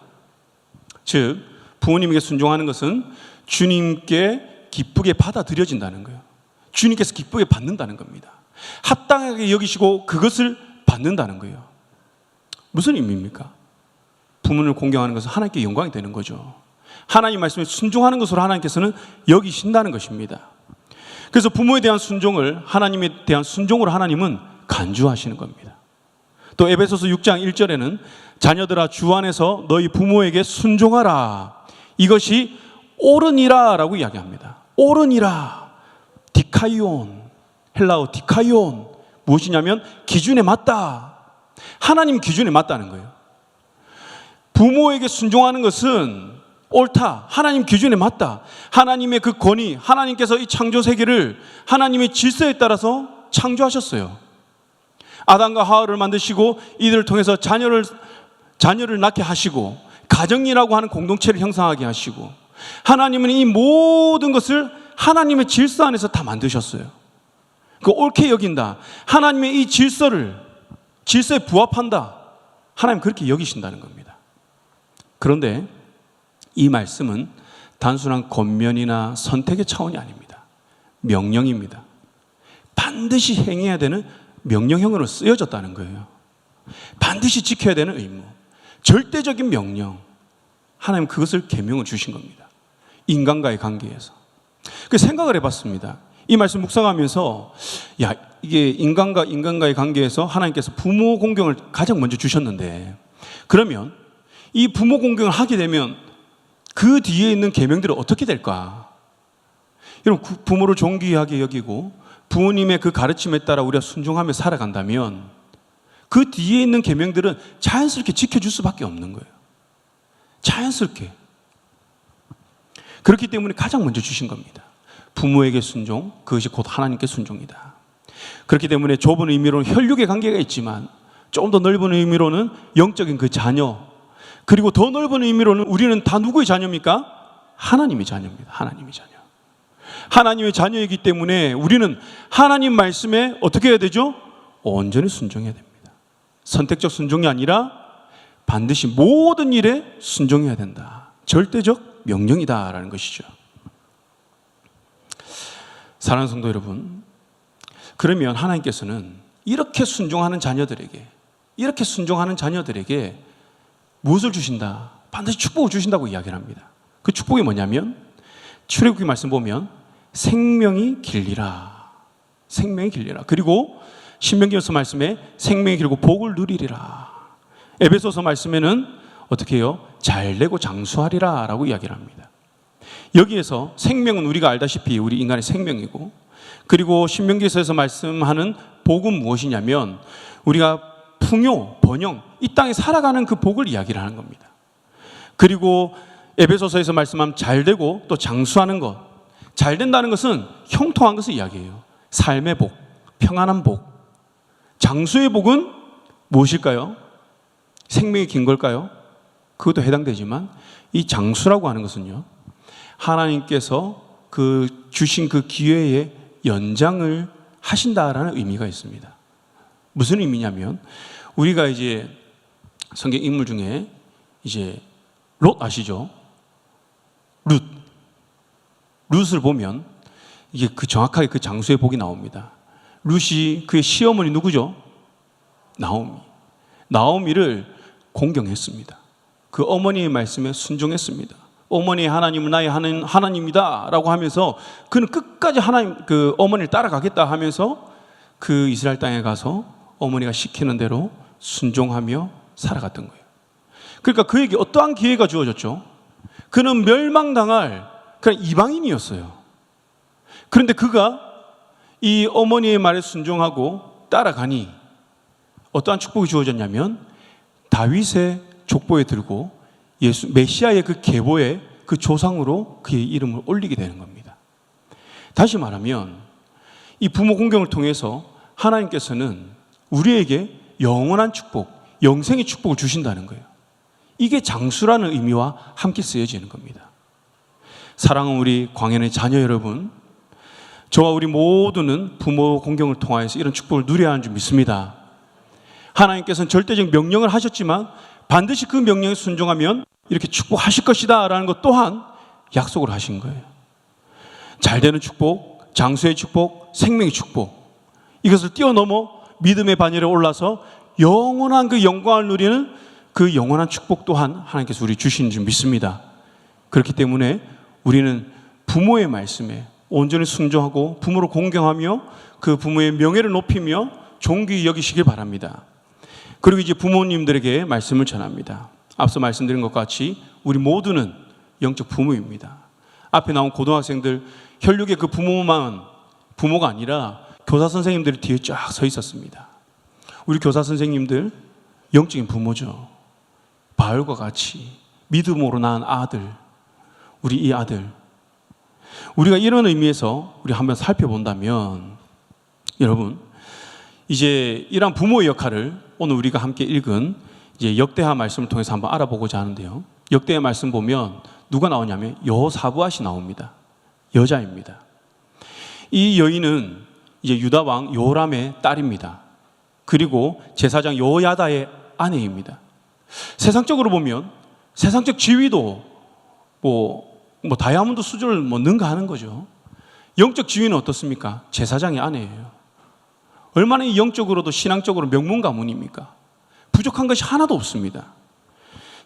즉 부모님에게 순종하는 것은 주님께 기쁘게 받아들여진다는 거예요. 주님께서 기쁘게 받는다는 겁니다. 합당하게 여기시고 그것을 받는다는 거예요. 무슨 의미입니까? 부모를 공경하는 것은 하나님께 영광이 되는 거죠. 하나님 말씀에 순종하는 것으로 하나님께서는 여기신다는 것입니다. 그래서 부모에 대한 순종을, 하나님에 대한 순종으로 하나님은 간주하시는 겁니다. 또 에베소서 6장 1절에는 자녀들아 주 안에서 너희 부모에게 순종하라, 이것이 옳으니라 라고 이야기합니다. 옳으니라, 디카이온, 헬라어 디카이온, 무엇이냐면 기준에 맞다, 하나님 기준에 맞다는 거예요. 부모에게 순종하는 것은 옳다, 하나님 기준에 맞다, 하나님의 그 권위, 하나님께서 이 창조 세계를 하나님의 질서에 따라서 창조하셨어요. 아담과 하와를 만드시고 이들을 통해서 자녀를 낳게 하시고 가정이라고 하는 공동체를 형성하게 하시고, 하나님은 이 모든 것을 하나님의 질서 안에서 다 만드셨어요. 그 옳게 여긴다, 하나님의 이 질서에 부합한다, 하나님 그렇게 여기신다는 겁니다. 그런데 이 말씀은 단순한 권면이나 선택의 차원이 아닙니다. 명령입니다. 반드시 행해야 되는 명령형으로 쓰여졌다는 거예요. 반드시 지켜야 되는 의무, 절대적인 명령. 하나님 그것을 계명을 주신 겁니다. 인간과의 관계에서. 그 생각을 해봤습니다. 이 말씀 묵상하면서 야, 이게 인간과 인간과의 관계에서 하나님께서 부모 공경을 가장 먼저 주셨는데, 그러면 이 부모 공경을 하게 되면 그 뒤에 있는 계명들은 어떻게 될까? 여러분, 부모를 존귀하게 여기고 부모님의 그 가르침에 따라 우리가 순종하며 살아간다면 그 뒤에 있는 계명들은 자연스럽게 지켜줄 수밖에 없는 거예요. 자연스럽게. 그렇기 때문에 가장 먼저 주신 겁니다. 부모에게 순종, 그것이 곧 하나님께 순종이다. 그렇기 때문에 좁은 의미로는 혈육의 관계가 있지만 좀 더 넓은 의미로는 영적인 그 자녀, 그리고 더 넓은 의미로는 우리는 다 누구의 자녀입니까? 하나님의 자녀입니다. 하나님의 자녀. 하나님의 자녀이기 때문에 우리는 하나님 말씀에 어떻게 해야 되죠? 온전히 순종해야 됩니다. 선택적 순종이 아니라 반드시 모든 일에 순종해야 된다. 절대적 명령이다라는 것이죠. 사랑하는 성도 여러분, 그러면 하나님께서는 이렇게 순종하는 자녀들에게 무엇을 주신다? 반드시 축복을 주신다고 이야기를 합니다. 그 축복이 뭐냐면 출애굽기 말씀 보면 생명이 길리라. 생명이 길리라. 그리고 신명기서 말씀에 생명이 길고 복을 누리리라. 에베소서 말씀에는 어떻게 해요? 잘되고 장수하리라 라고 이야기를 합니다. 여기에서 생명은 우리가 알다시피 우리 인간의 생명이고, 그리고 신명기서에서 말씀하는 복은 무엇이냐면 우리가 풍요, 번영, 이 땅에 살아가는 그 복을 이야기를 하는 겁니다. 그리고 에베소서에서 말씀하면 잘되고 또 장수하는 것, 잘된다는 것은 형통한 것을 이야기해요. 삶의 복, 평안한 복. 장수의 복은 무엇일까요? 생명이 긴 걸까요? 그것도 해당되지만 이 장수라고 하는 것은요, 하나님께서 그 주신 그 기회의 연장을 하신다라는 의미가 있습니다. 무슨 의미냐면 우리가 이제 성경 인물 중에 이제 롯 아시죠? 룻을 보면 이게 그 정확하게 그 장수의 복이 나옵니다. 룻이 그의 시어머니 누구죠? 나오미를 공경했습니다. 그 어머니의 말씀에 순종했습니다. 어머니의 하나님은 나의 하나님이다 라고 하면서 그는 끝까지 하나님 그 어머니를 따라가겠다 하면서 그 이스라엘 땅에 가서 어머니가 시키는 대로 순종하며 살아갔던 거예요. 그러니까 그에게 어떠한 기회가 주어졌죠? 그는 멸망당할 그냥 이방인이었어요. 그런데 그가 이 어머니의 말에 순종하고 따라가니 어떠한 축복이 주어졌냐면 다윗의 족보에 들고 메시아의 그 계보에 그 조상으로 그의 이름을 올리게 되는 겁니다. 다시 말하면 이 부모 공경을 통해서 하나님께서는 우리에게 영원한 축복, 영생의 축복을 주신다는 거예요. 이게 장수라는 의미와 함께 쓰여지는 겁니다. 사랑하는 우리 광연의 자녀 여러분, 저와 우리 모두는 부모 공경을 통하여서 이런 축복을 누려야 하는 줄 믿습니다. 하나님께서는 절대적 명령을 하셨지만 반드시 그 명령에 순종하면 이렇게 축복하실 것이다 라는 것 또한 약속을 하신 거예요. 잘되는 축복, 장수의 축복, 생명의 축복, 이것을 뛰어넘어 믿음의 반열에 올라서 영원한 그 영광을 누리는 그 영원한 축복 또한 하나님께서 우리 주시는 줄 믿습니다. 그렇기 때문에 우리는 부모의 말씀에 온전히 순종하고 부모를 공경하며 그 부모의 명예를 높이며 존귀히 여기시길 바랍니다. 그리고 이제 부모님들에게 말씀을 전합니다. 앞서 말씀드린 것 같이 우리 모두는 영적 부모입니다. 앞에 나온 고등학생들 혈육의 그 부모만 부모가 아니라 교사 선생님들이 뒤에 쫙 서 있었습니다. 우리 교사 선생님들 영적인 부모죠. 바울과 같이 믿음으로 낳은 아들, 우리 이 아들, 우리가 이런 의미에서 우리 한번 살펴본다면 여러분, 이제 이러한 부모의 역할을 오늘 우리가 함께 읽은 이제 역대하 말씀을 통해서 한번 알아보고자 하는데요. 역대하 말씀 보면 누가 나오냐면 여호사밧이 나옵니다. 여자입니다. 이 여인은 이제 유다 왕 요람의 딸입니다. 그리고 제사장 여호야다의 아내입니다. 세상적으로 보면 세상적 지위도 뭐 다이아몬드 수준을 능가하는 거죠. 영적 지위는 어떻습니까? 제사장의 아내예요. 얼마나 이 영적으로도 신앙적으로 명문 가문입니까? 부족한 것이 하나도 없습니다.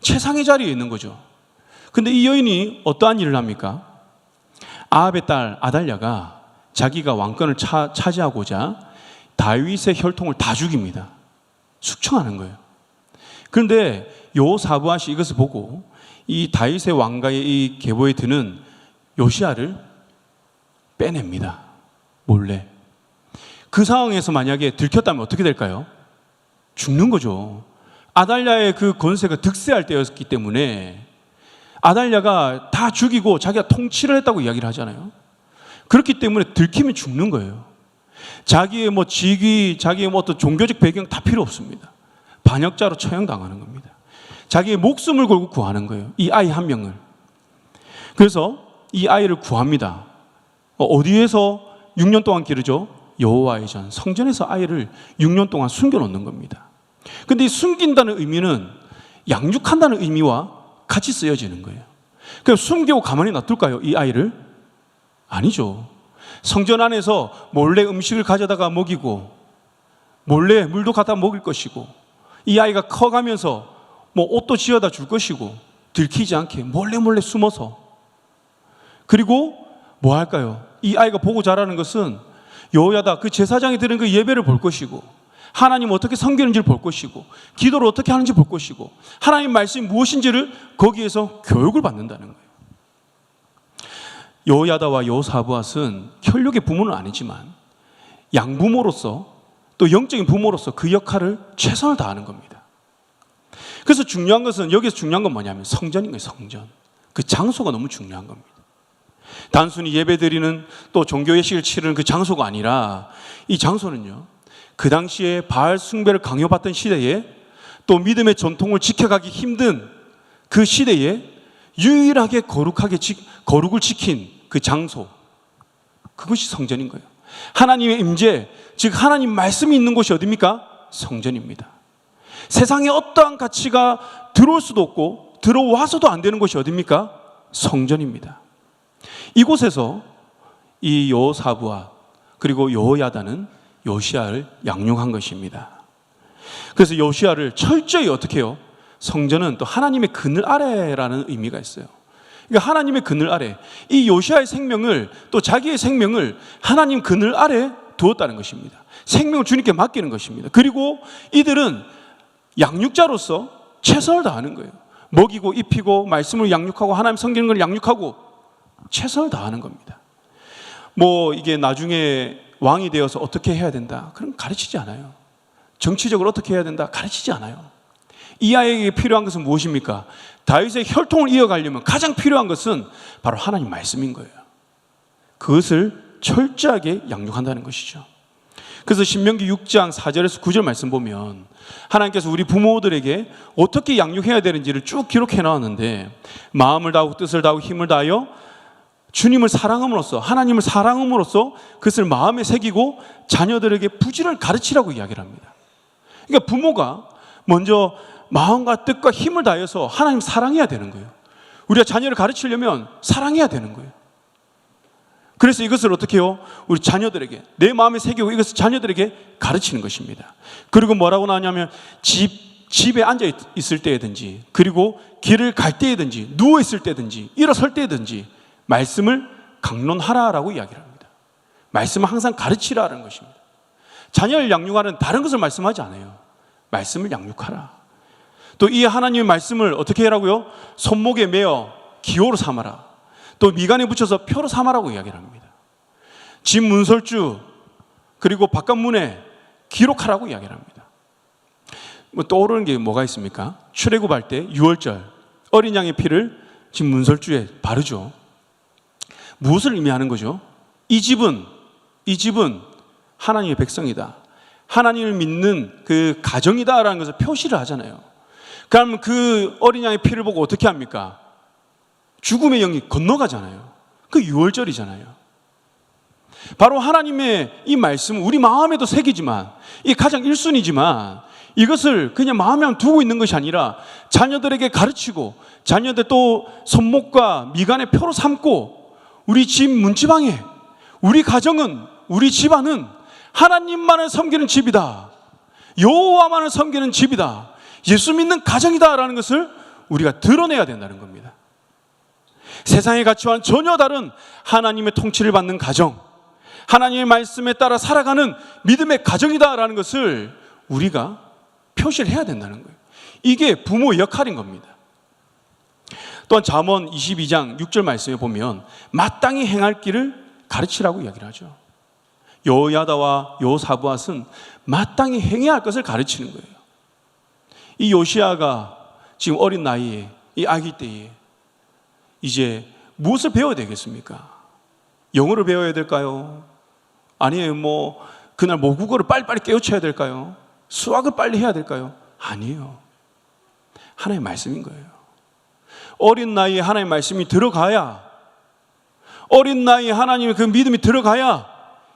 최상의 자리에 있는 거죠. 근데 이 여인이 어떠한 일을 합니까? 아합의 딸 아달랴가 자기가 왕권을 차지하고자 다윗의 혈통을 다 죽입니다. 숙청하는 거예요. 그런데 여호사밧이 이것을 보고 이 다윗의 왕가의 이 계보에 드는 요시야를 빼냅니다. 몰래. 그 상황에서 만약에 들켰다면 어떻게 될까요? 죽는 거죠. 아달랴의 그 권세가 득세할 때였기 때문에 아달랴가 다 죽이고 자기가 통치를 했다고 이야기를 하잖아요. 그렇기 때문에 들키면 죽는 거예요. 자기의 뭐 직위, 자기의 뭐 어떤 종교적 배경 다 필요 없습니다. 반역자로 처형당하는 겁니다. 자기의 목숨을 걸고 구하는 거예요. 이 아이 한 명을. 그래서 이 아이를 구합니다. 어디에서 6년 동안 기르죠? 여호와의 전, 성전에서 아이를 6년 동안 숨겨놓는 겁니다. 근데 이 숨긴다는 의미는 양육한다는 의미와 같이 쓰여지는 거예요. 그럼 숨기고 가만히 놔둘까요? 이 아이를? 아니죠. 성전 안에서 몰래 음식을 가져다가 먹이고 몰래 물도 갖다 먹일 것이고 이 아이가 커가면서 뭐 옷도 지어다 줄 것이고 들키지 않게 몰래 숨어서 그리고 뭐 할까요? 이 아이가 보고 자라는 것은 여호야다 그 제사장이 드린 그 예배를 볼 것이고 하나님 어떻게 섬기는지를 볼 것이고 기도를 어떻게 하는지 볼 것이고 하나님 말씀이 무엇인지를 거기에서 교육을 받는다는 거예요. 여호야다와 여호사밧은 혈육의 부모는 아니지만 양부모로서 또 영적인 부모로서 그 역할을 최선을 다하는 겁니다. 그래서 중요한 것은 여기서 중요한 건 뭐냐면 성전인 거예요. 성전. 그 장소가 너무 중요한 겁니다. 단순히 예배드리는 또 종교 예식을 치르는 그 장소가 아니라 이 장소는요. 그 당시에 바알 숭배를 강요받던 시대에 또 믿음의 전통을 지켜가기 힘든 그 시대에 유일하게 거룩을 지킨 그 장소, 그것이 성전인 거예요. 하나님의 임재, 즉 하나님 말씀이 있는 곳이 어디입니까? 성전입니다. 세상에 어떠한 가치가 들어올 수도 없고 들어와서도 안 되는 곳이 어디입니까? 성전입니다. 이곳에서 이 여호사밧 그리고 여호야다는 요시야를 양육한 것입니다. 그래서 요시야를 철저히 어떻게 해요? 성전은 또 하나님의 그늘 아래라는 의미가 있어요. 그러니까 하나님의 그늘 아래, 이 요시야의 생명을 또 자기의 생명을 하나님 그늘 아래 두었다는 것입니다. 생명을 주님께 맡기는 것입니다. 그리고 이들은 양육자로서 최선을 다하는 거예요. 먹이고 입히고 말씀을 양육하고 하나님 섬기는 걸 양육하고 최선을 다하는 겁니다. 뭐 이게 나중에 왕이 되어서 어떻게 해야 된다, 그런 가르치지 않아요. 정치적으로 어떻게 해야 된다, 가르치지 않아요. 이 아이에게 필요한 것은 무엇입니까? 다윗의 혈통을 이어가려면 가장 필요한 것은 바로 하나님 말씀인 거예요. 그것을 철저하게 양육한다는 것이죠. 그래서 신명기 6장 4절에서 9절 말씀 보면 하나님께서 우리 부모들에게 어떻게 양육해야 되는지를 쭉 기록해 나왔는데 마음을 다하고 뜻을 다하고 힘을 다하여 주님을 사랑함으로써 하나님을 사랑함으로써 그것을 마음에 새기고 자녀들에게 부지런히 가르치라고 이야기를 합니다. 그러니까 부모가 먼저 마음과 뜻과 힘을 다해서 하나님 사랑해야 되는 거예요. 우리가 자녀를 가르치려면 사랑해야 되는 거예요. 그래서 이것을 어떻게 해요? 우리 자녀들에게 내 마음에 새기고 이것을 자녀들에게 가르치는 것입니다. 그리고 뭐라고 나오냐면 집에 앉아 있을 때든지 그리고 길을 갈 때든지 누워 있을 때든지 일어설 때든지 말씀을 강론하라라고 이야기를 합니다. 말씀을 항상 가르치라는 것입니다. 자녀를 양육하는 다른 것을 말씀하지 않아요. 말씀을 양육하라. 또 이 하나님의 말씀을 어떻게 하라고요? 손목에 매어 기호로 삼아라. 또 미간에 붙여서 표로 삼아라고 이야기를 합니다. 집 문설주 그리고 바깥문에 기록하라고 이야기를 합니다. 뭐 떠오르는 게 뭐가 있습니까? 출애굽할 때 6월절 어린 양의 피를 집 문설주에 바르죠. 무엇을 의미하는 거죠? 이 집은 하나님의 백성이다. 하나님을 믿는 그 가정이다라는 것을 표시를 하잖아요. 그러면 그 어린 양의 피를 보고 어떻게 합니까? 죽음의 영이 건너가잖아요. 그 6월절이잖아요. 바로 하나님의 이 말씀은 우리 마음에도 새기지만 이 가장 1순위지만 이것을 그냥 마음에만 두고 있는 것이 아니라 자녀들에게 가르치고 자녀들 또 손목과 미간의 표로 삼고 우리 집 문지방에 우리 가정은 우리 집안은 하나님만을 섬기는 집이다. 여호와만을 섬기는 집이다. 예수 믿는 가정이다라는 것을 우리가 드러내야 된다는 겁니다. 세상의 가치와는 전혀 다른 하나님의 통치를 받는 가정, 하나님의 말씀에 따라 살아가는 믿음의 가정이다라는 것을 우리가 표시를 해야 된다는 거예요. 이게 부모의 역할인 겁니다. 또한 잠언 22장 6절 말씀에 보면 마땅히 행할 길을 가르치라고 이야기를 하죠. 여호야다와 여호사부앗은 마땅히 행해야 할 것을 가르치는 거예요. 이 요시야가 지금 어린 나이에, 이 아기 때에 이제 무엇을 배워야 되겠습니까? 영어를 배워야 될까요? 아니에요. 그날 모국어를 빨리빨리 깨우쳐야 될까요? 수학을 빨리 해야 될까요? 아니에요. 하나님의 말씀인 거예요. 어린 나이에 하나님의 말씀이 들어가야, 어린 나이에 하나님의 그 믿음이 들어가야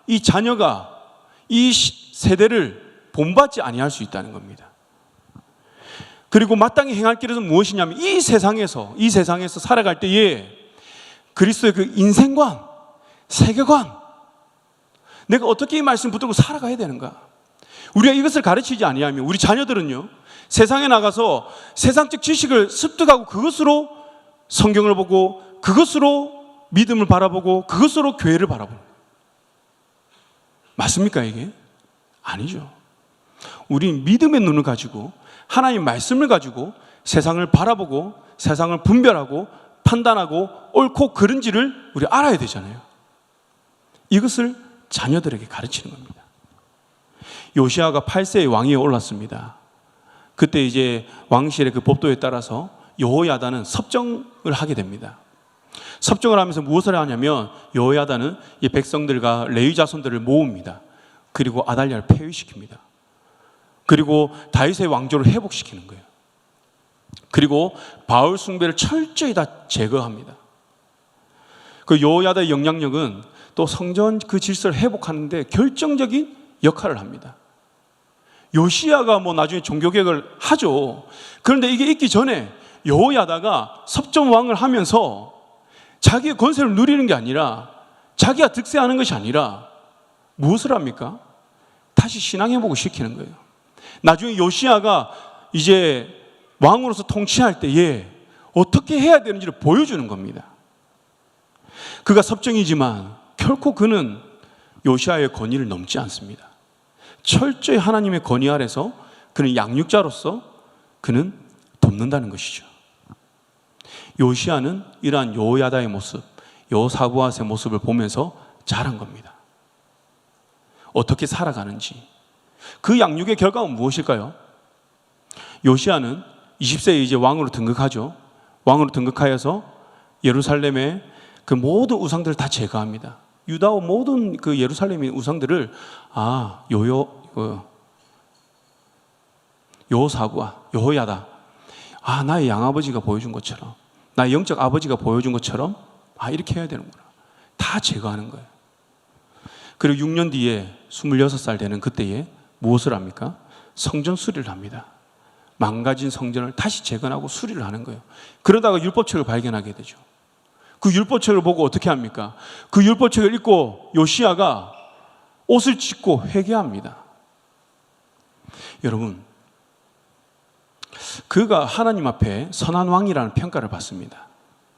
이 자녀가 이 세대를 본받지 아니할 수 있다는 겁니다. 그리고 마땅히 행할 길은 무엇이냐면 이 세상에서 살아갈 때에 그리스도의 그 인생관, 세계관, 내가 어떻게 이 말씀 붙들고 살아가야 되는가? 우리가 이것을 가르치지 아니하면 우리 자녀들은요, 세상에 나가서 세상적 지식을 습득하고 그것으로 성경을 보고 그것으로 믿음을 바라보고 그것으로 교회를 바라보는 거예요. 맞습니까 이게? 아니죠. 우리 믿음의 눈을 가지고 하나님 말씀을 가지고 세상을 바라보고 세상을 분별하고 판단하고 옳고 그른지를 우리 알아야 되잖아요. 이것을 자녀들에게 가르치는 겁니다. 요시야가 8세의 왕위에 올랐습니다. 그때 이제 왕실의 그 법도에 따라서 여호야다는 섭정을 하게 됩니다. 섭정을 하면서 무엇을 하냐면 여호야다는 이 백성들과 레위 자손들을 모읍니다. 그리고 아달랴를 폐위시킵니다. 그리고 다윗의 왕조를 회복시키는 거예요. 그리고 바울 숭배를 철저히 다 제거합니다. 그 여호야다의 영향력은 또 성전 그 질서를 회복하는데 결정적인 역할을 합니다. 요시야가 나중에 종교개혁을 하죠. 그런데 이게 있기 전에 여호야다가 섭정왕을 하면서 자기의 권세를 누리는 게 아니라, 자기가 득세하는 것이 아니라 무엇을 합니까? 다시 신앙회복을 시키는 거예요. 나중에 요시야가 이제 왕으로서 통치할 때에 어떻게 해야 되는지를 보여주는 겁니다. 그가 섭정이지만 결코 그는 요시야의 권위를 넘지 않습니다. 철저히 하나님의 권위 아래서 그는 양육자로서 그는 돕는다는 것이죠. 요시야는 이러한 여호야다의 모습, 여호사부앗의 모습을 보면서 자란 겁니다. 어떻게 살아가는지. 그 양육의 결과는 무엇일까요? 요시야는 20세에 이제 왕으로 등극하죠. 왕으로 등극하여서 예루살렘의 그 모든 우상들을 다 제거합니다. 유다와 모든 그 예루살렘의 우상들을 여호사부아, 여호야다, 나의 양아버지가 보여준 것처럼, 나의 영적 아버지가 보여준 것처럼 이렇게 해야 되는구나. 다 제거하는 거예요. 그리고 6년 뒤에 26살 되는 그때에 무엇을 합니까? 성전 수리를 합니다. 망가진 성전을 다시 재건하고 수리를 하는 거예요. 그러다가 율법책을 발견하게 되죠. 그 율법책을 보고 어떻게 합니까? 그 율법책을 읽고 요시야가 옷을 찢고 회개합니다. 여러분, 그가 하나님 앞에 선한 왕이라는 평가를 받습니다.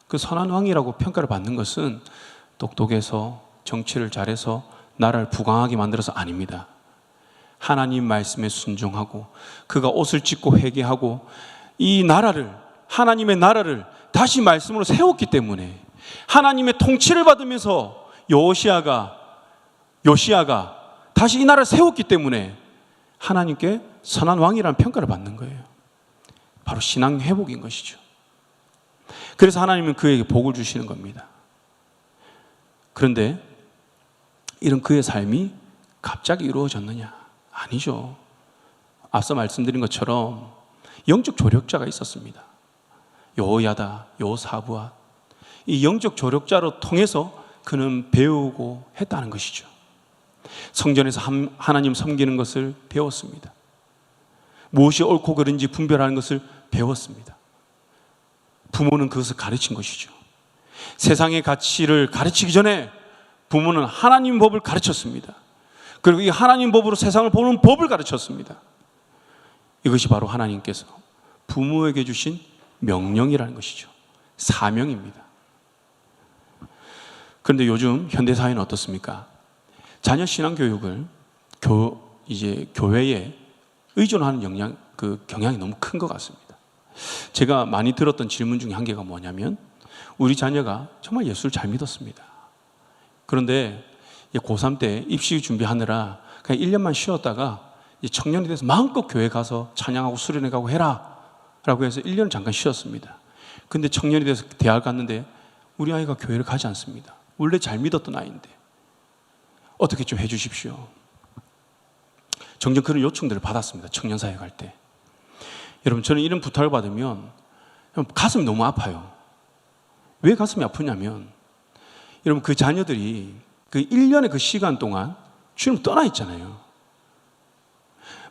그 선한 왕이라고 평가를 받는 것은 똑똑해서 정치를 잘해서 나라를 부강하게 만들어서 아닙니다. 하나님 말씀에 순종하고 그가 옷을 찢고 회개하고 이 나라를, 하나님의 나라를 다시 말씀으로 세웠기 때문에, 하나님의 통치를 받으면서 요시야가 다시 이 나라를 세웠기 때문에 하나님께 선한 왕이라는 평가를 받는 거예요. 바로 신앙 회복인 것이죠. 그래서 하나님은 그에게 복을 주시는 겁니다. 그런데 이런 그의 삶이 갑자기 이루어졌느냐? 아니죠. 앞서 말씀드린 것처럼 영적 조력자가 있었습니다. 여호야다, 여호사부앗. 이 영적 조력자로 통해서 그는 배우고 했다는 것이죠. 성전에서 하나님 섬기는 것을 배웠습니다. 무엇이 옳고 그른지 분별하는 것을 배웠습니다. 부모는 그것을 가르친 것이죠. 세상의 가치를 가르치기 전에 부모는 하나님 법을 가르쳤습니다. 그리고 이 하나님 법으로 세상을 보는 법을 가르쳤습니다. 이것이 바로 하나님께서 부모에게 주신 명령이라는 것이죠. 사명입니다. 그런데 요즘 현대 사회는 어떻습니까? 자녀 신앙 교육을 이제 교회에 의존하는 경향이 너무 큰 것 같습니다. 제가 많이 들었던 질문 중에 한 개가 뭐냐면, 우리 자녀가 정말 예수를 잘 믿었습니다. 그런데 고3 때 입시 준비하느라 그냥 1년만 쉬었다가 청년이 돼서 마음껏 교회 가서 찬양하고 수련회 가고 해라 라고 해서 1년을 잠깐 쉬었습니다. 근데 청년이 돼서 대학을 갔는데 우리 아이가 교회를 가지 않습니다. 원래 잘 믿었던 아이인데 어떻게 좀 해주십시오. 종종 그런 요청들을 받았습니다. 청년사회 갈 때. 여러분, 저는 이런 부탁을 받으면 가슴이 너무 아파요. 왜 가슴이 아프냐면, 여러분, 그 자녀들이 그 1년의 그 시간 동안 주님 떠나 있잖아요.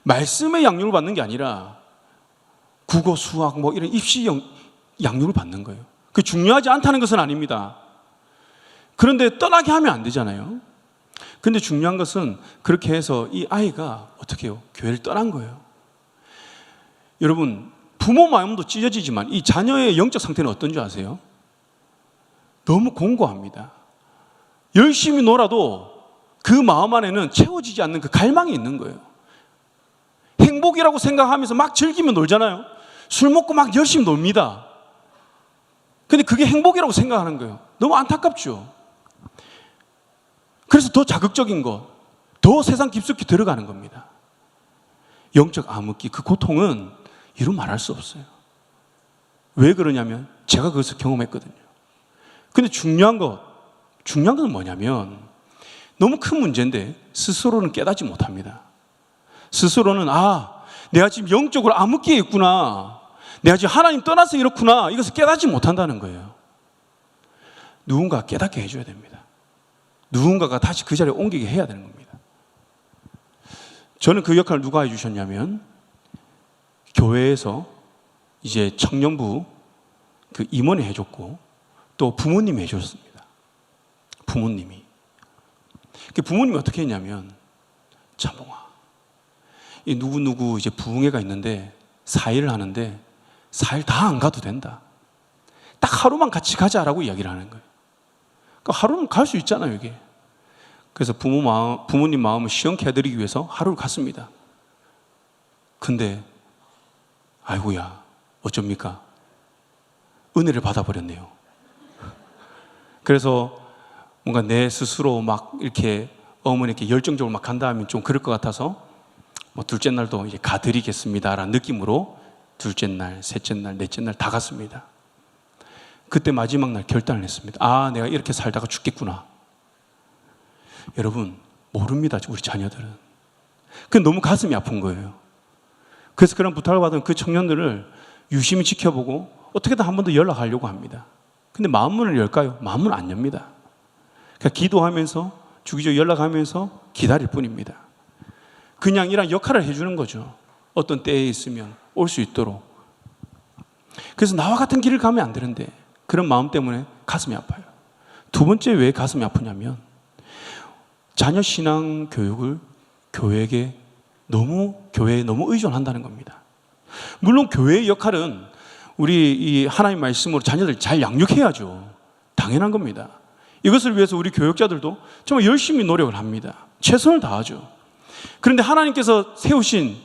말씀의 양육을 받는 게 아니라 국어, 수학, 뭐 이런 입시 양육을 받는 거예요. 그 중요하지 않다는 것은 아닙니다. 그런데 떠나게 하면 안 되잖아요. 근데 중요한 것은 그렇게 해서 이 아이가 어떻게 해요? 교회를 떠난 거예요. 여러분, 부모 마음도 찢어지지만 이 자녀의 영적 상태는 어떤 줄 아세요? 너무 공고합니다. 열심히 놀아도 그 마음 안에는 채워지지 않는 그 갈망이 있는 거예요. 행복이라고 생각하면서 막 즐기며 놀잖아요. 술 먹고 막 열심히 놉니다. 근데 그게 행복이라고 생각하는 거예요. 너무 안타깝죠. 그래서 더 자극적인 것, 더 세상 깊숙이 들어가는 겁니다. 영적 암흑기, 그 고통은 이루 말할 수 없어요. 왜 그러냐면 제가 그것을 경험했거든요. 근데 중요한 건 뭐냐면, 너무 큰 문제인데 스스로는 깨닫지 못합니다. 스스로는 내가 지금 영적으로 암흑기에 있구나, 내가 지금 하나님 떠나서 이렇구나, 이것을 깨닫지 못한다는 거예요. 누군가 깨닫게 해줘야 됩니다. 누군가가 다시 그 자리에 옮기게 해야 되는 겁니다. 저는 그 역할을 누가 해주셨냐면, 교회에서 이제 청년부 그 임원이 해줬고 또 부모님이 해줬습니다. 부모님이. 그 부모님이 어떻게 했냐면, 자몽아, 이 누구누구 이제 부흥회가 있는데 4일을 하는데 4일 다 안 가도 된다. 딱 하루만 같이 가자라고 이야기를 하는 거예요. 그러니까 하루는 갈 수 있잖아요, 이게. 그래서 부모님 마음을 시원케 해드리기 위해서 하루를 갔습니다. 근데 아이고야, 어쩝니까? 은혜를 받아버렸네요. 그래서 뭔가 내 스스로 막 이렇게 어머니께 열정적으로 막 간다 하면 좀 그럴 것 같아서 뭐 둘째 날도 이제 가드리겠습니다라는 느낌으로 둘째 날, 셋째 날, 넷째 날 다 갔습니다. 그때 마지막 날 결단을 했습니다. 내가 이렇게 살다가 죽겠구나. 여러분, 모릅니다, 우리 자녀들은. 그게 너무 가슴이 아픈 거예요. 그래서 그런 부탁을 받은 그 청년들을 유심히 지켜보고 어떻게든 한 번 더 연락하려고 합니다. 근데 마음문을 열까요? 마음문 안 엽니다. 그러니까 기도하면서 주기적으로 연락하면서 기다릴 뿐입니다. 그냥 이런 역할을 해주는 거죠. 어떤 때에 있으면 올 수 있도록. 그래서 나와 같은 길을 가면 안 되는데 그런 마음 때문에 가슴이 아파요. 두 번째 왜 가슴이 아프냐면, 자녀 신앙 교육을 교회에 너무 의존한다는 겁니다. 물론 교회의 역할은 우리 이 하나님 말씀으로 자녀들 잘 양육해야죠. 당연한 겁니다. 이것을 위해서 우리 교육자들도 정말 열심히 노력을 합니다. 최선을 다하죠. 그런데 하나님께서 세우신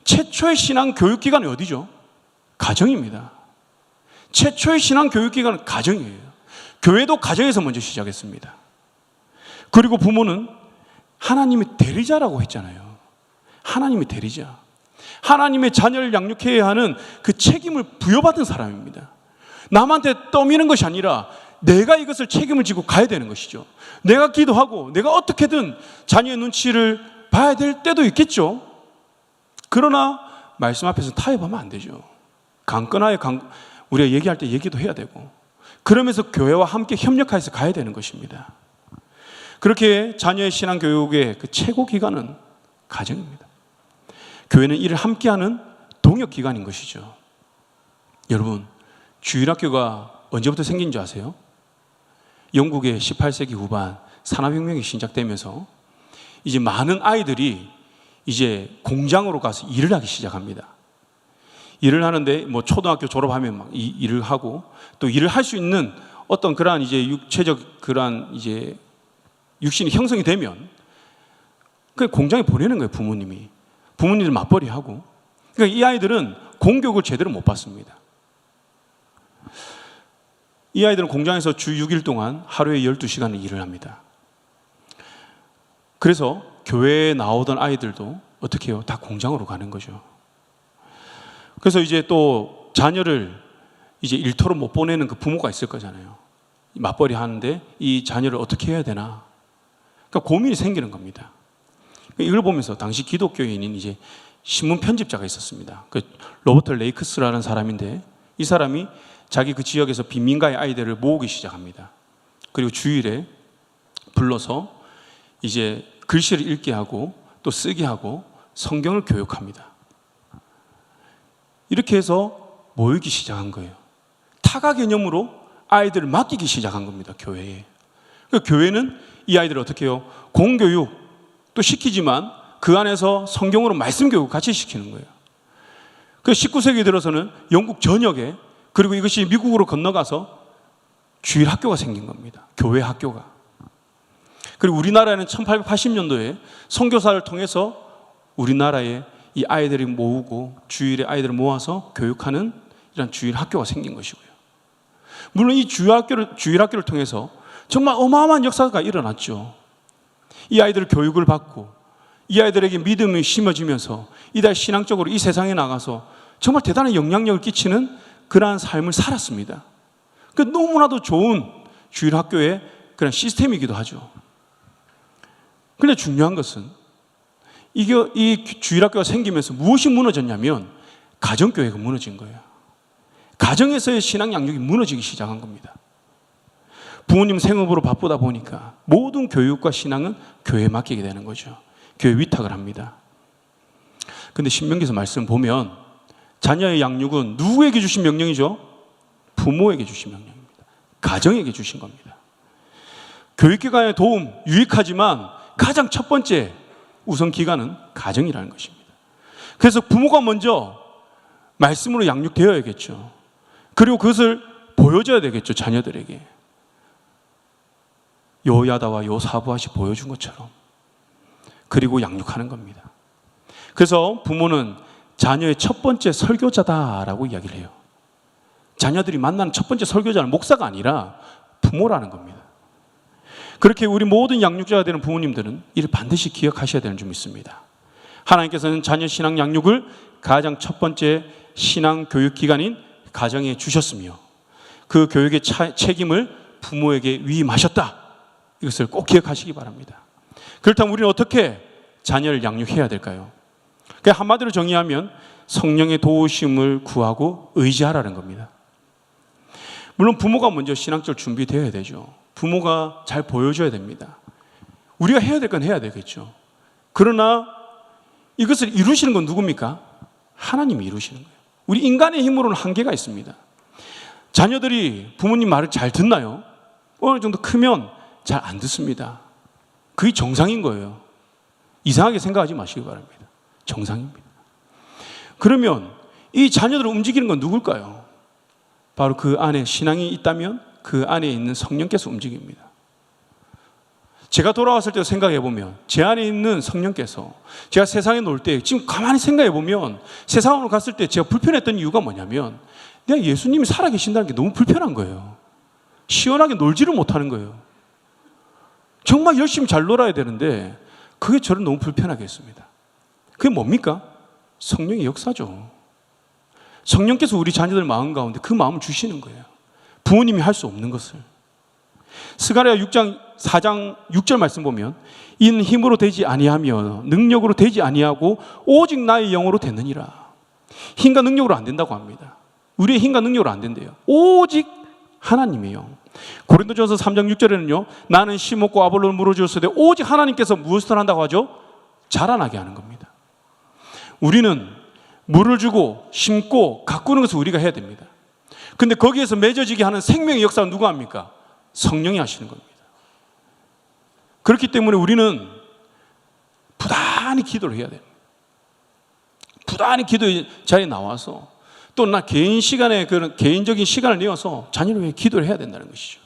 최초의 신앙 교육기관이 어디죠? 가정입니다. 최초의 신앙 교육기관은 가정이에요. 교회도 가정에서 먼저 시작했습니다. 그리고 부모는 하나님의 대리자라고 했잖아요. 하나님의 대리자. 하나님의 자녀를 양육해야 하는 그 책임을 부여받은 사람입니다. 남한테 떠미는 것이 아니라 내가 이것을 책임을 지고 가야 되는 것이죠. 내가 기도하고 내가 어떻게든 자녀의 눈치를 봐야 될 때도 있겠죠. 그러나 말씀 앞에서 타협하면 안 되죠. 강건하게 우리가 얘기할 때 얘기도 해야 되고, 그러면서 교회와 함께 협력해서 가야 되는 것입니다. 그렇게 자녀의 신앙교육의 그 최고 기관은 가정입니다. 교회는 이를 함께하는 동역기관인 것이죠. 여러분, 주일학교가 언제부터 생긴 줄 아세요? 영국의 18세기 후반 산업혁명이 시작되면서 이제 많은 아이들이 이제 공장으로 가서 일을 하기 시작합니다. 일을 하는데 뭐 초등학교 졸업하면 막 이 일을 하고 또 일을 할 수 있는 어떤 그러한 이제 육체적 그러한 이제 육신이 형성이 되면 그 공장에 보내는 거예요. 부모님들 맞벌이 하고. 그러니까 이 아이들은 공교육을 제대로 못 받습니다. 이 아이들은 공장에서 주 6일 동안 하루에 12시간을 일을 합니다. 그래서 교회에 나오던 아이들도 어떻게 해요? 다 공장으로 가는 거죠. 그래서 이제 또 자녀를 이제 일터로 못 보내는 그 부모가 있을 거잖아요. 맞벌이 하는데 이 자녀를 어떻게 해야 되나? 그러니까 고민이 생기는 겁니다. 이걸 보면서 당시 기독교인인 이제 신문 편집자가 있었습니다. 그 로버트 레이크스라는 사람인데 이 사람이 자기 그 지역에서 빈민가의 아이들을 모으기 시작합니다. 그리고 주일에 불러서 이제 글씨를 읽게 하고 또 쓰게 하고 성경을 교육합니다. 이렇게 해서 모이기 시작한 거예요. 타가 개념으로 아이들을 맡기기 시작한 겁니다. 교회에. 그러니까 교회는 이 아이들을 어떻게 해요? 공교육도 시키지만 그 안에서 성경으로 말씀 교육 같이 시키는 거예요. 그 19세기 들어서는 영국 전역에 그리고 이것이 미국으로 건너가서 주일 학교가 생긴 겁니다. 교회 학교가. 그리고 우리나라에는 1880년도에 선교사를 통해서 우리나라에 이 아이들이 모으고 주일에 아이들을 모아서 교육하는 이런 주일 학교가 생긴 것이고요. 물론 이 주일 학교를 통해서 정말 어마어마한 역사가 일어났죠. 이 아이들 교육을 받고 이 아이들에게 믿음이 심어지면서 이들 신앙적으로 이 세상에 나가서 정말 대단한 영향력을 끼치는 그러한 삶을 살았습니다. 그 너무나도 좋은 주일 학교의 그런 시스템이기도 하죠. 그런데 중요한 것은 이 주일학교가 생기면서 무엇이 무너졌냐면 가정교회가 무너진 거예요. 가정에서의 신앙 양육이 무너지기 시작한 겁니다. 부모님 생업으로 바쁘다 보니까 모든 교육과 신앙은 교회에 맡기게 되는 거죠. 교회 위탁을 합니다. 그런데 신명기에서 말씀 보면 자녀의 양육은 누구에게 주신 명령이죠? 부모에게 주신 명령입니다. 가정에게 주신 겁니다. 교육기관의 도움 유익하지만 가장 첫 번째 우선 기관은 가정이라는 것입니다. 그래서 부모가 먼저 말씀으로 양육되어야겠죠. 그리고 그것을 보여줘야 되겠죠. 자녀들에게. 요야다와 요사부아시 보여준 것처럼. 그리고 양육하는 겁니다. 그래서 부모는 자녀의 첫 번째 설교자다라고 이야기를 해요. 자녀들이 만나는 첫 번째 설교자는 목사가 아니라 부모라는 겁니다. 그렇게 우리 모든 양육자가 되는 부모님들은 이를 반드시 기억하셔야 되는 점이 있습니다. 하나님께서는 자녀 신앙 양육을 가장 첫 번째 신앙 교육 기관인 가정에 주셨으며 그 교육의 책임을 부모에게 위임하셨다. 이것을 꼭 기억하시기 바랍니다. 그렇다면 우리는 어떻게 자녀를 양육해야 될까요? 한마디로 정의하면 성령의 도우심을 구하고 의지하라는 겁니다. 물론 부모가 먼저 신앙적으로 준비되어야 되죠. 부모가 잘 보여줘야 됩니다. 우리가 해야 될 건 해야 되겠죠. 그러나 이것을 이루시는 건 누굽니까? 하나님이 이루시는 거예요. 우리 인간의 힘으로는 한계가 있습니다. 자녀들이 부모님 말을 잘 듣나요? 어느 정도 크면 잘 안 듣습니다. 그게 정상인 거예요. 이상하게 생각하지 마시기 바랍니다. 정상입니다. 그러면 이 자녀들을 움직이는 건 누굴까요? 바로 그 안에 신앙이 있다면 그 안에 있는 성령께서 움직입니다. 제가 돌아왔을 때 생각해 보면 제 안에 있는 성령께서 제가 세상에 놀 때 지금 가만히 생각해 보면 세상으로 갔을 때 제가 불편했던 이유가 뭐냐면 내가 예수님이 살아계신다는 게 너무 불편한 거예요. 시원하게 놀지를 못하는 거예요. 정말 열심히 잘 놀아야 되는데 그게 저를 너무 불편하게 했습니다. 그게 뭡니까? 성령의 역사죠. 성령께서 우리 자녀들 마음 가운데 그 마음을 주시는 거예요. 부모님이 할 수 없는 것을. 스가랴 6장 4장 6절 말씀 보면 이는 힘으로 되지 아니하며 능력으로 되지 아니하고 오직 나의 영으로 되느니라. 힘과 능력으로 안 된다고 합니다. 우리의 힘과 능력으로 안 된대요. 오직 하나님의 영. 고린도전서 3장 6절에는요. 나는 심었고 아볼로는 물어주었으되 오직 하나님께서 무엇을 한다고 하죠? 자라나게 하는 겁니다. 우리는 물을 주고 심고 가꾸는 것을 우리가 해야 됩니다. 근데 거기에서 맺어지게 하는 생명의 역사는 누가 합니까? 성령이 하시는 겁니다. 그렇기 때문에 우리는 부단히 기도를 해야 돼요. 부단히 기도의 자리에 나와서 또 나 개인 시간에 그런 개인적인 시간을 내어서 자녀를 위해 기도를 해야 된다는 것이죠.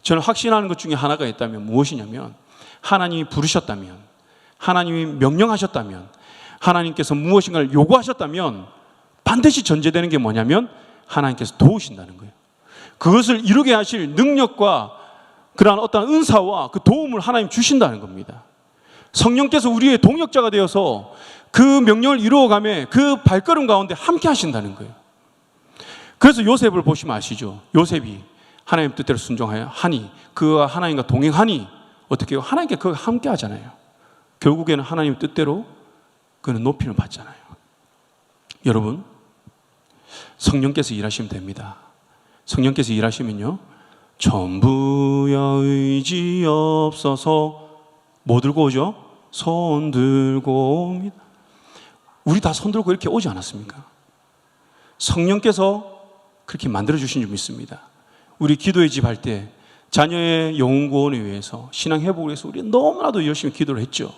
저는 확신하는 것 중에 하나가 있다면 무엇이냐면, 하나님이 부르셨다면, 하나님이 명령하셨다면, 하나님께서 무엇인가를 요구하셨다면 반드시 전제되는 게 뭐냐면 하나님께서 도우신다는 거예요. 그것을 이루게 하실 능력과 그러한 어떤 은사와 그 도움을 하나님 주신다는 겁니다. 성령께서 우리의 동역자가 되어서 그 명령을 이루어가며 그 발걸음 가운데 함께 하신다는 거예요. 그래서 요셉을 보시면 아시죠? 요셉이 하나님 뜻대로 순종하여 하니, 그와 하나님과 동행하니 어떻게 해요? 하나님께 그와 함께 하잖아요. 결국에는 하나님 뜻대로 그는 높임을 받잖아요. 여러분, 성령께서 일하시면 됩니다. 성령께서 일하시면요, 전부여 의지 없어서 뭐 들고 오죠? 손 들고 옵니다. 우리 다 손 들고 이렇게 오지 않았습니까? 성령께서 그렇게 만들어주신 줄 믿습니다. 우리 기도의 집 할 때 자녀의 영혼 구원을 위해서, 신앙 회복을 위해서 우리 너무나도 열심히 기도를 했죠.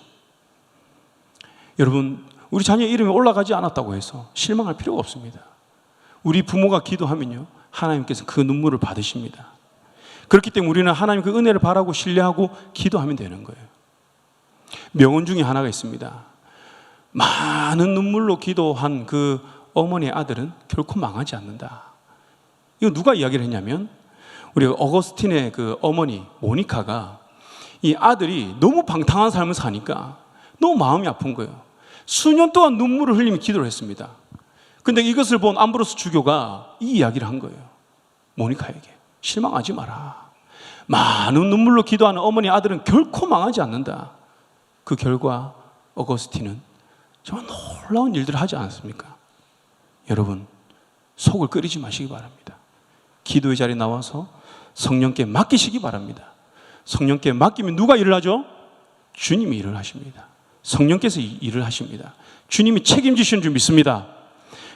여러분, 우리 자녀의 이름이 올라가지 않았다고 해서 실망할 필요가 없습니다. 우리 부모가 기도하면요, 하나님께서 그 눈물을 받으십니다. 그렇기 때문에 우리는 하나님 그 은혜를 바라고 신뢰하고 기도하면 되는 거예요. 명언 중에 하나가 있습니다. 많은 눈물로 기도한 그 어머니의 아들은 결코 망하지 않는다. 이거 누가 이야기를 했냐면, 우리 어거스틴의 그 어머니 모니카가 이 아들이 너무 방탕한 삶을 사니까 너무 마음이 아픈 거예요. 수년 동안 눈물을 흘리며 기도를 했습니다. 근데 이것을 본 암브로스 주교가 이 이야기를 한 거예요. 모니카에게 실망하지 마라. 많은 눈물로 기도하는 어머니 아들은 결코 망하지 않는다. 그 결과 어거스틴은 정말 놀라운 일들을 하지 않았습니까? 여러분, 속을 끓이지 마시기 바랍니다. 기도의 자리에 나와서 성령께 맡기시기 바랍니다. 성령께 맡기면 누가 일을 하죠? 주님이 일을 하십니다. 성령께서 일을 하십니다. 주님이 책임지시는 줄 믿습니다.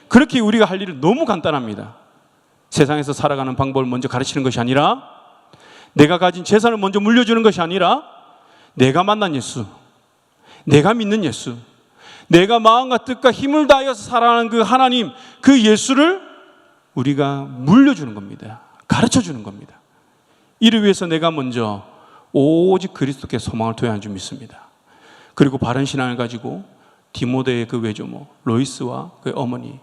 그렇게 우리가 할 일은 너무 간단합니다. 세상에서 살아가는 방법을 먼저 가르치는 것이 아니라, 내가 가진 재산을 먼저 물려주는 것이 아니라, 내가 만난 예수, 내가 믿는 예수, 내가 마음과 뜻과 힘을 다하여서 살아가는 그 하나님, 그 예수를 우리가 물려주는 겁니다. 가르쳐주는 겁니다. 이를 위해서 내가 먼저 오직 그리스도께 소망을 둬야 하는 줄 믿습니다. 그리고 바른 신앙을 가지고 디모데의 그 외조모 로이스와 그 어머니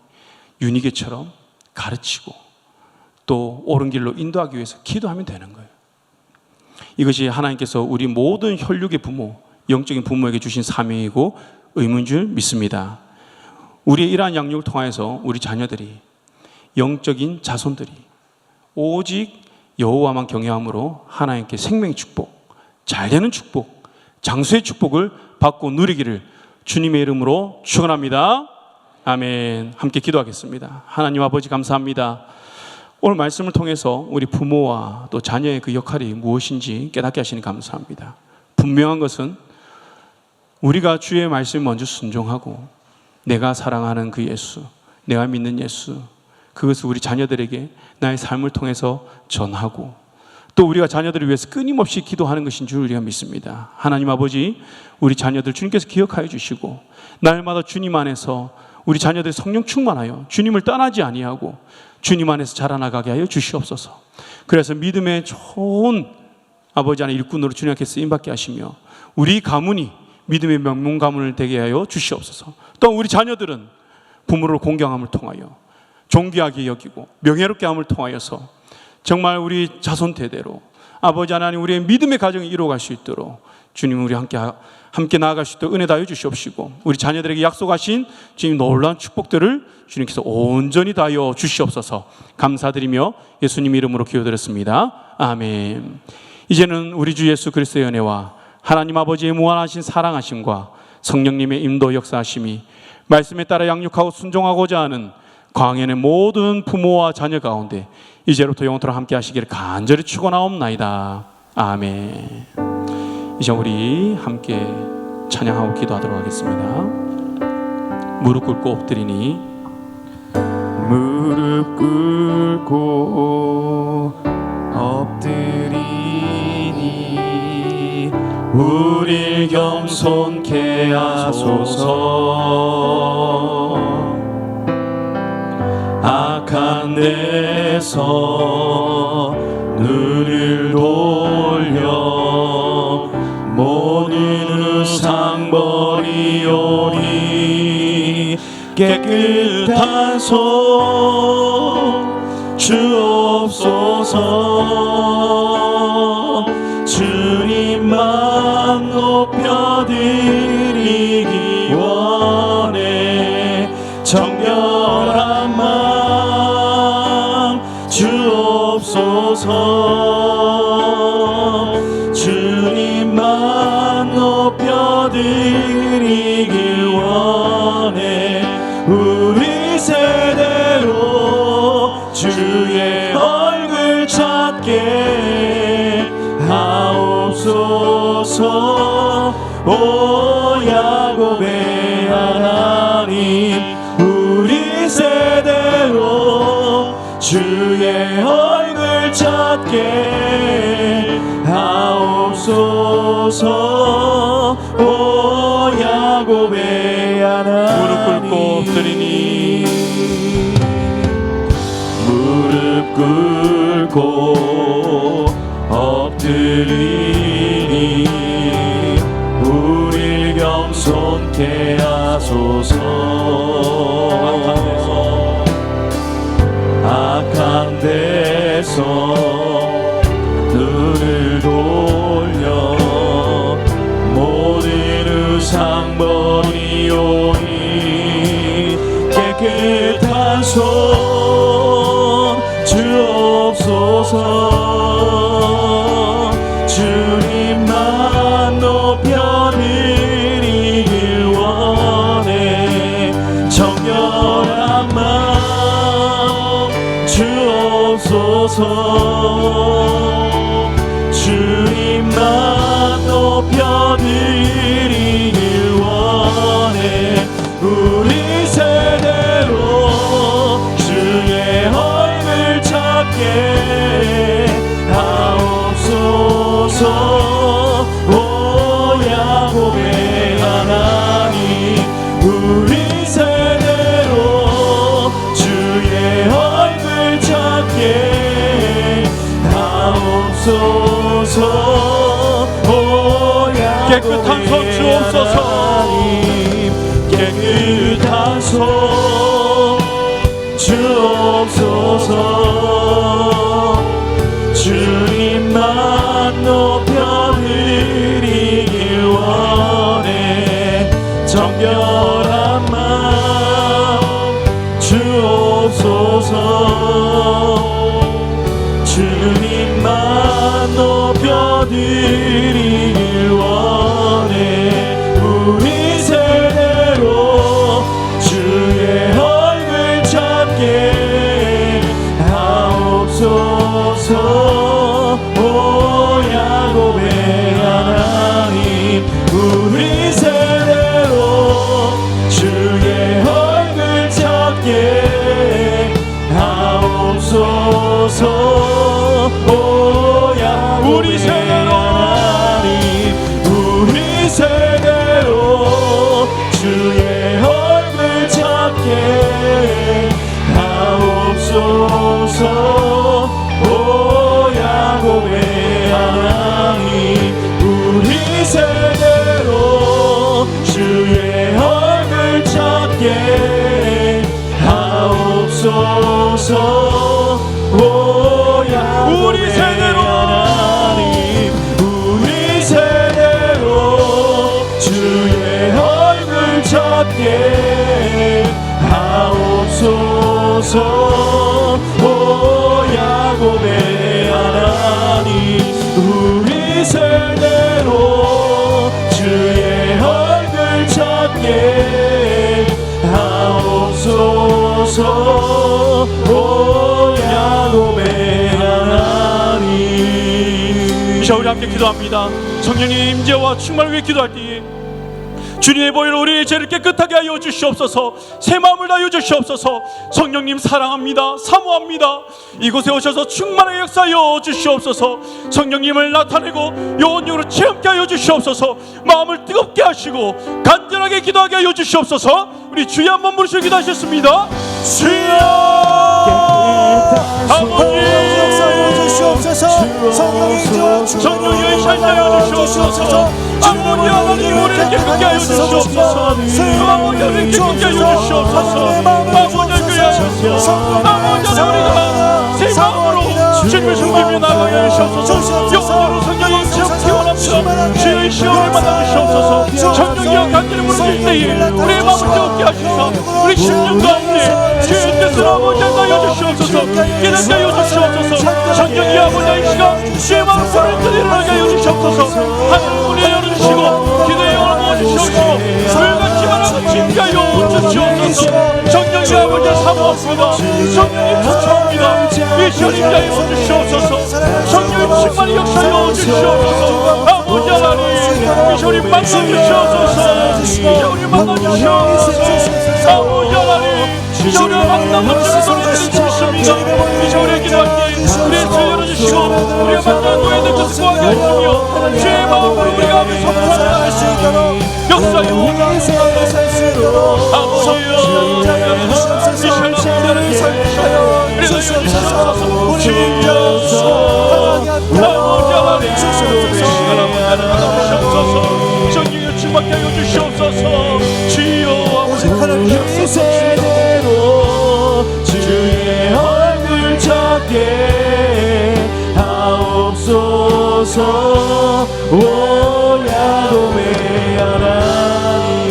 유니게처럼 가르치고 또 옳은 길로 인도하기 위해서 기도하면 되는 거예요. 이것이 하나님께서 우리 모든 혈육의 부모, 영적인 부모에게 주신 사명이고 의무인 줄 믿습니다. 우리의 이러한 양육을 통하여서 우리 자녀들이, 영적인 자손들이 오직 여호와만 경외함으로 하나님께 생명의 축복, 잘되는 축복, 장수의 축복을 받고 누리기를 주님의 이름으로 축원합니다. 아멘. 함께 기도하겠습니다. 하나님 아버지, 감사합니다. 오늘 말씀을 통해서 우리 부모와 또 자녀의 그 역할이 무엇인지 깨닫게 하시니 감사합니다. 분명한 것은 우리가 주의 말씀을 먼저 순종하고 내가 사랑하는 그 예수, 내가 믿는 예수, 그것을 우리 자녀들에게 나의 삶을 통해서 전하고 또 우리가 자녀들을 위해서 끊임없이 기도하는 것인 줄 우리가 믿습니다. 하나님 아버지, 우리 자녀들 주님께서 기억하여 주시고 날마다 주님 안에서 우리 자녀들이 성령 충만하여 주님을 떠나지 아니하고 주님 안에서 자라나가게 하여 주시옵소서. 그래서 믿음의 좋은 아버지 안에 일꾼으로 주님께 쓰임받게 하시며 우리 가문이 믿음의 명문 가문을 되게 하여 주시옵소서. 또 우리 자녀들은 부모를 공경함을 통하여 존귀하게 여기고 명예롭게 함을 통하여서 정말 우리 자손 대대로 아버지 하나님 우리의 믿음의 가정이 이루어갈 수 있도록 주님 우리 함께 나아갈 수 있도록 은혜 다해 주시옵시고 우리 자녀들에게 약속하신 주님 놀라운 축복들을 주님께서 온전히 다하여 주시옵소서. 감사드리며 예수님 이름으로 기도드렸습니다. 아멘. 이제는 우리 주 예수 그리스도의 은혜와 하나님 아버지의 무한하신 사랑하심과 성령님의 인도 역사하심이 말씀에 따라 양육하고 순종하고자 하는 광야의 모든 부모와 자녀 가운데 이제로부터 영원토록 함께 하시기를 간절히 축원하옵나이다. 아멘. 이제 우리 함께 찬양하고 기도하도록 하겠습니다. 무릎 꿇고 엎드리니 무릎 꿇고 엎드리니 우릴 겸손케 하소서. 악한 데서 눈을 돌려 모든 우상 버리오니 깨끗한 손 주옵소서. 주님만 높여드리기 원해. 정결한 마음 주옵소서. 주님만 높여드리길 원해. 우리 세대로 주의 얼굴 찾게 하옵소서. 오 야곱의 하나님, 우리 세대로 주의 얼굴 찾게 하옵소서. 오 야곱의 하나님, 무릎 꿇고 엎드리니 무릎 꿇고 엎드리니 우릴 겸손케 하소서. 악한 데서 눈을 돌려 모든 우상 버리오니 깨끗한 손 주옵소서. 주님만 높여드리길 원해. 정결한 마음 주옵소서. 주님만 높여드리길 원해. 우리 세대로 주의 얼굴 찾게 하옵소서. 오 야곱의 하나님, 우리 세대로 주의 얼굴 찾게 하옵소서. 오 깨끗한 손 주옵소서. 깨끗한 손 주옵소서. 주님만 높여드리길 원해. 정결한 마음 주옵소서. 주님만 높여드리길 원해. 우리 세대로 주의 얼굴 찾게 하옵소서. 오 야곱의 하나님, 우리 세대로 주의 얼굴 찾게 하옵소서. 오 야곱의 우리 세대로 하나님, 우리 세대로 주의 얼굴 찾게 하옵소서. 오 야곱의 하나님, 우리 세대로 주의 얼굴 찾게 하옵소서. 오 야곱의 우리 세대로 하나님, 우리 세대로 주의 얼굴 찾게 하옵소서. 오 야곱의 하나님, 우리 세대로 주의 얼굴 찾게 하옵소서. 오 야곱의 하나님. 이 시간 우리 함께 기도합니다. 성령님의 임재와 충만을 위해 기도할 때에 주님의 보혈로 우리의 죄를 깨끗하게 하여 주시옵소서. 새 마음을 다하여 주시옵소서. 성령님 사랑합니다. 사모합니다. 이곳에 오셔서 충만하게 역사하여 주시옵소서. 성령님을 나타내고 영혼적으로 체험케 하여 주시옵소서. 마음을 뜨겁게 하시고 간절하게 기도하게 하여 주시옵소서. 우리 주여 한번 부르시고 기도하셨습니다. 주여 아버지 성령의 살자여 주시옵소서. 아버지 하나님 우리를 기쁘게 하여 주시옵소서. 아버지 우리를 기쁘게 하여 주시옵소서. 아버지 우리가 새 마음으로 주님을 섬기며 나가게 하시옵소서. 영원으로 성령의 지역 태어납시다. 주의 시험을 만나주시옵소서. 성령이여 간절히 부르실 때에 우리의 마음을 뜨겁게 하셔서 우리 심령 가운데 주의 뜻을 아버지 하여 주시옵소서. 깨닫게 하여 주시옵소서. 성령이 아버지 이 시간 주의 마음을 들이러게 하여 주시옵소서. 하늘 문을 열어주시고 기도의 영을 모아주시옵시고 불같이 말하고 진가여 주시옵소서. 성령이 아버지 사모합니다. 성령이 부처합니다. 이 시간 임자에 주시옵소서. 성령의 충만히 역사여 주시옵소서. 아버지 하나님 이 시간 우리 만나주시옵소서. 이 시간 우리 만나주시옵소서. 아버지 하나님 이 시간 우리 만나면 주소리들이 주십니다. 이 시간 우리의 기도할때 우리의 주 열어주시고 우리가 만나는 노예들 것을 구하게 하시며 주의 마음을 우리가 앞에 선포하게 하시고 역사여 아버지여 이 시간 우리를 살리셔요. 그래서 주시옵소서. 주여서 아버지 하나님 이 시간 아버지 하나님 주시옵소서. 성령의 충만케 하여 주시옵소서. 주여 아버지 하나님 세대로 주의 얼굴 찾게 하옵소서. 오야도메 하나님.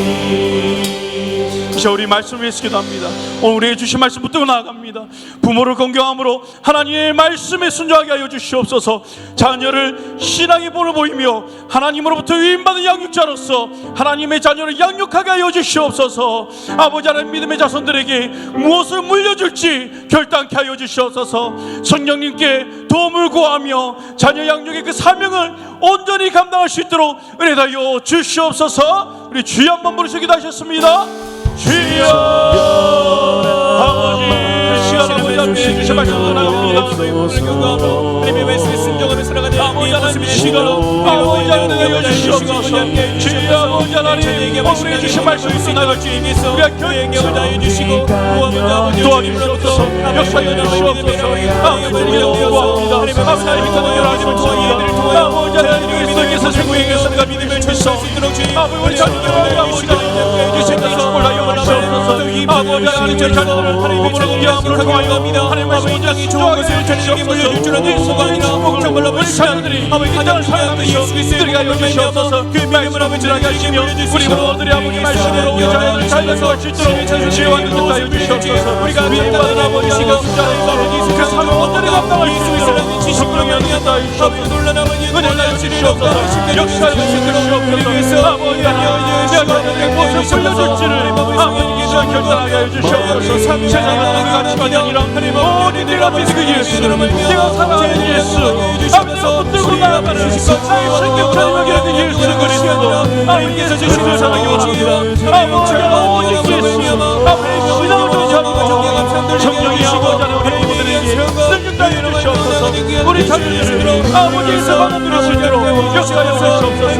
자, 우리 말씀을 위해서 기도합니다. 오늘 우리에게 주신 말씀 붙들고 나아갑니다. 부모를 공경함으로 하나님의 말씀에 순종하게 하여 주시옵소서. 자녀를 신앙의 본을 보이며 하나님으로부터 위임받은 양육자로서 하나님의 자녀를 양육하게 하여 주시옵소서. 아버지 하나님 믿음의 자손들에게 무엇을 물려줄지 결단케 하여 주시옵소서. 성령님께 도움을 구하며 자녀 양육의 그 사명을 온전히 감당할 수 있도록 은혜하여 주시옵소서. 우리 주여 한번 부르시기도 하셨습니다. 주여 아버지 시간 아버지 함께 주신 말씀으로 나갑니다. 하나님의 말씀에 순종하며 살아가는 아버지 하나님 시간으로 아버지 하나님 주시옵소서. 주여 아버지 하나님 오늘의 주신 말씀으로 나갈 주 있겠어. 우리가 결정을 다해 주시고 도와주시옵소서. 역사여 주시옵소서. 아버지에게 구합니다. 아버지 하나님의 통하여 하나님을 통하여 아버지 하나님 그리스도께서 세상에게 선과 믿음을 주시옵소서. 아버지 우리 자녀들을 아버지 하나님 주신 것을 하여 아버지 하나님 제 자녀들을 하나님의 존귀함으로 통하여 하나님의 온전히 좋은 것을 자녀에게 물려줄 줄 아는 소망이나 정말로 우리 자녀들이 아버지 가정을 살아가면서 이들이 하여 주시옵소서. 그 믿음을 아버지를 하시며 우리 모두들이 아버지 말씀으로 우리 자녀들을 살려서 할 수 있도록 지혜와 능력을 하여 주시옵소서. 우리가 믿음받은 아버지 시간 숫자에서 그 삶을 온전히 감당할 수 있도록 성령의 능력을 하여 주시옵소서. 은혜를 하여 주시옵소서. 역사를 주시옵소서. 아버지 하나님 내가 너에게 무엇을 물려줄지를 아버지께서 결단하게 해주시옵소서. 세상의 가치관이 아니라 오니 내가 믿는 그 예수, 내가 사랑하는 예수, 아버지가 붙들고 나아가는 나의 생명천이라는 그 예수 그리스도 아버지께서 주시는 사랑이 원합니다. 아버지가 오직 예수 아버지 신앙을 전하고 성령이 아버지 하나님 모두에게 능력을 주시옵소서. 우리 자녀들을 아버지께서 받아들일 수 있도록 역사하여 주시옵소서.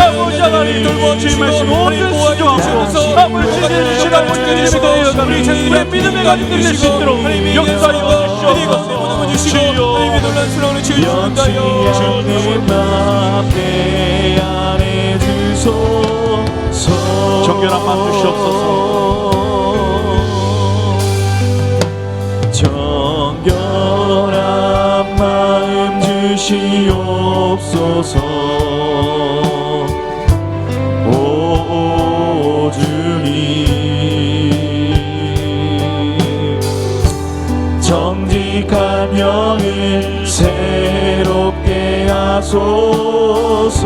아버지 하나님 주의 말씀 온전히 순종하고 아버지 주의 신앙을 믿어가는 우리 믿음의 가족들이 될 수 있도록 역사하여 주시옵소서. 주여 주님 앞에 안에 주소서. 정결한 마음 주시옵소서. 정결한 마음 주시옵소서. 오 주님 정직한 영을 새롭게 하소서.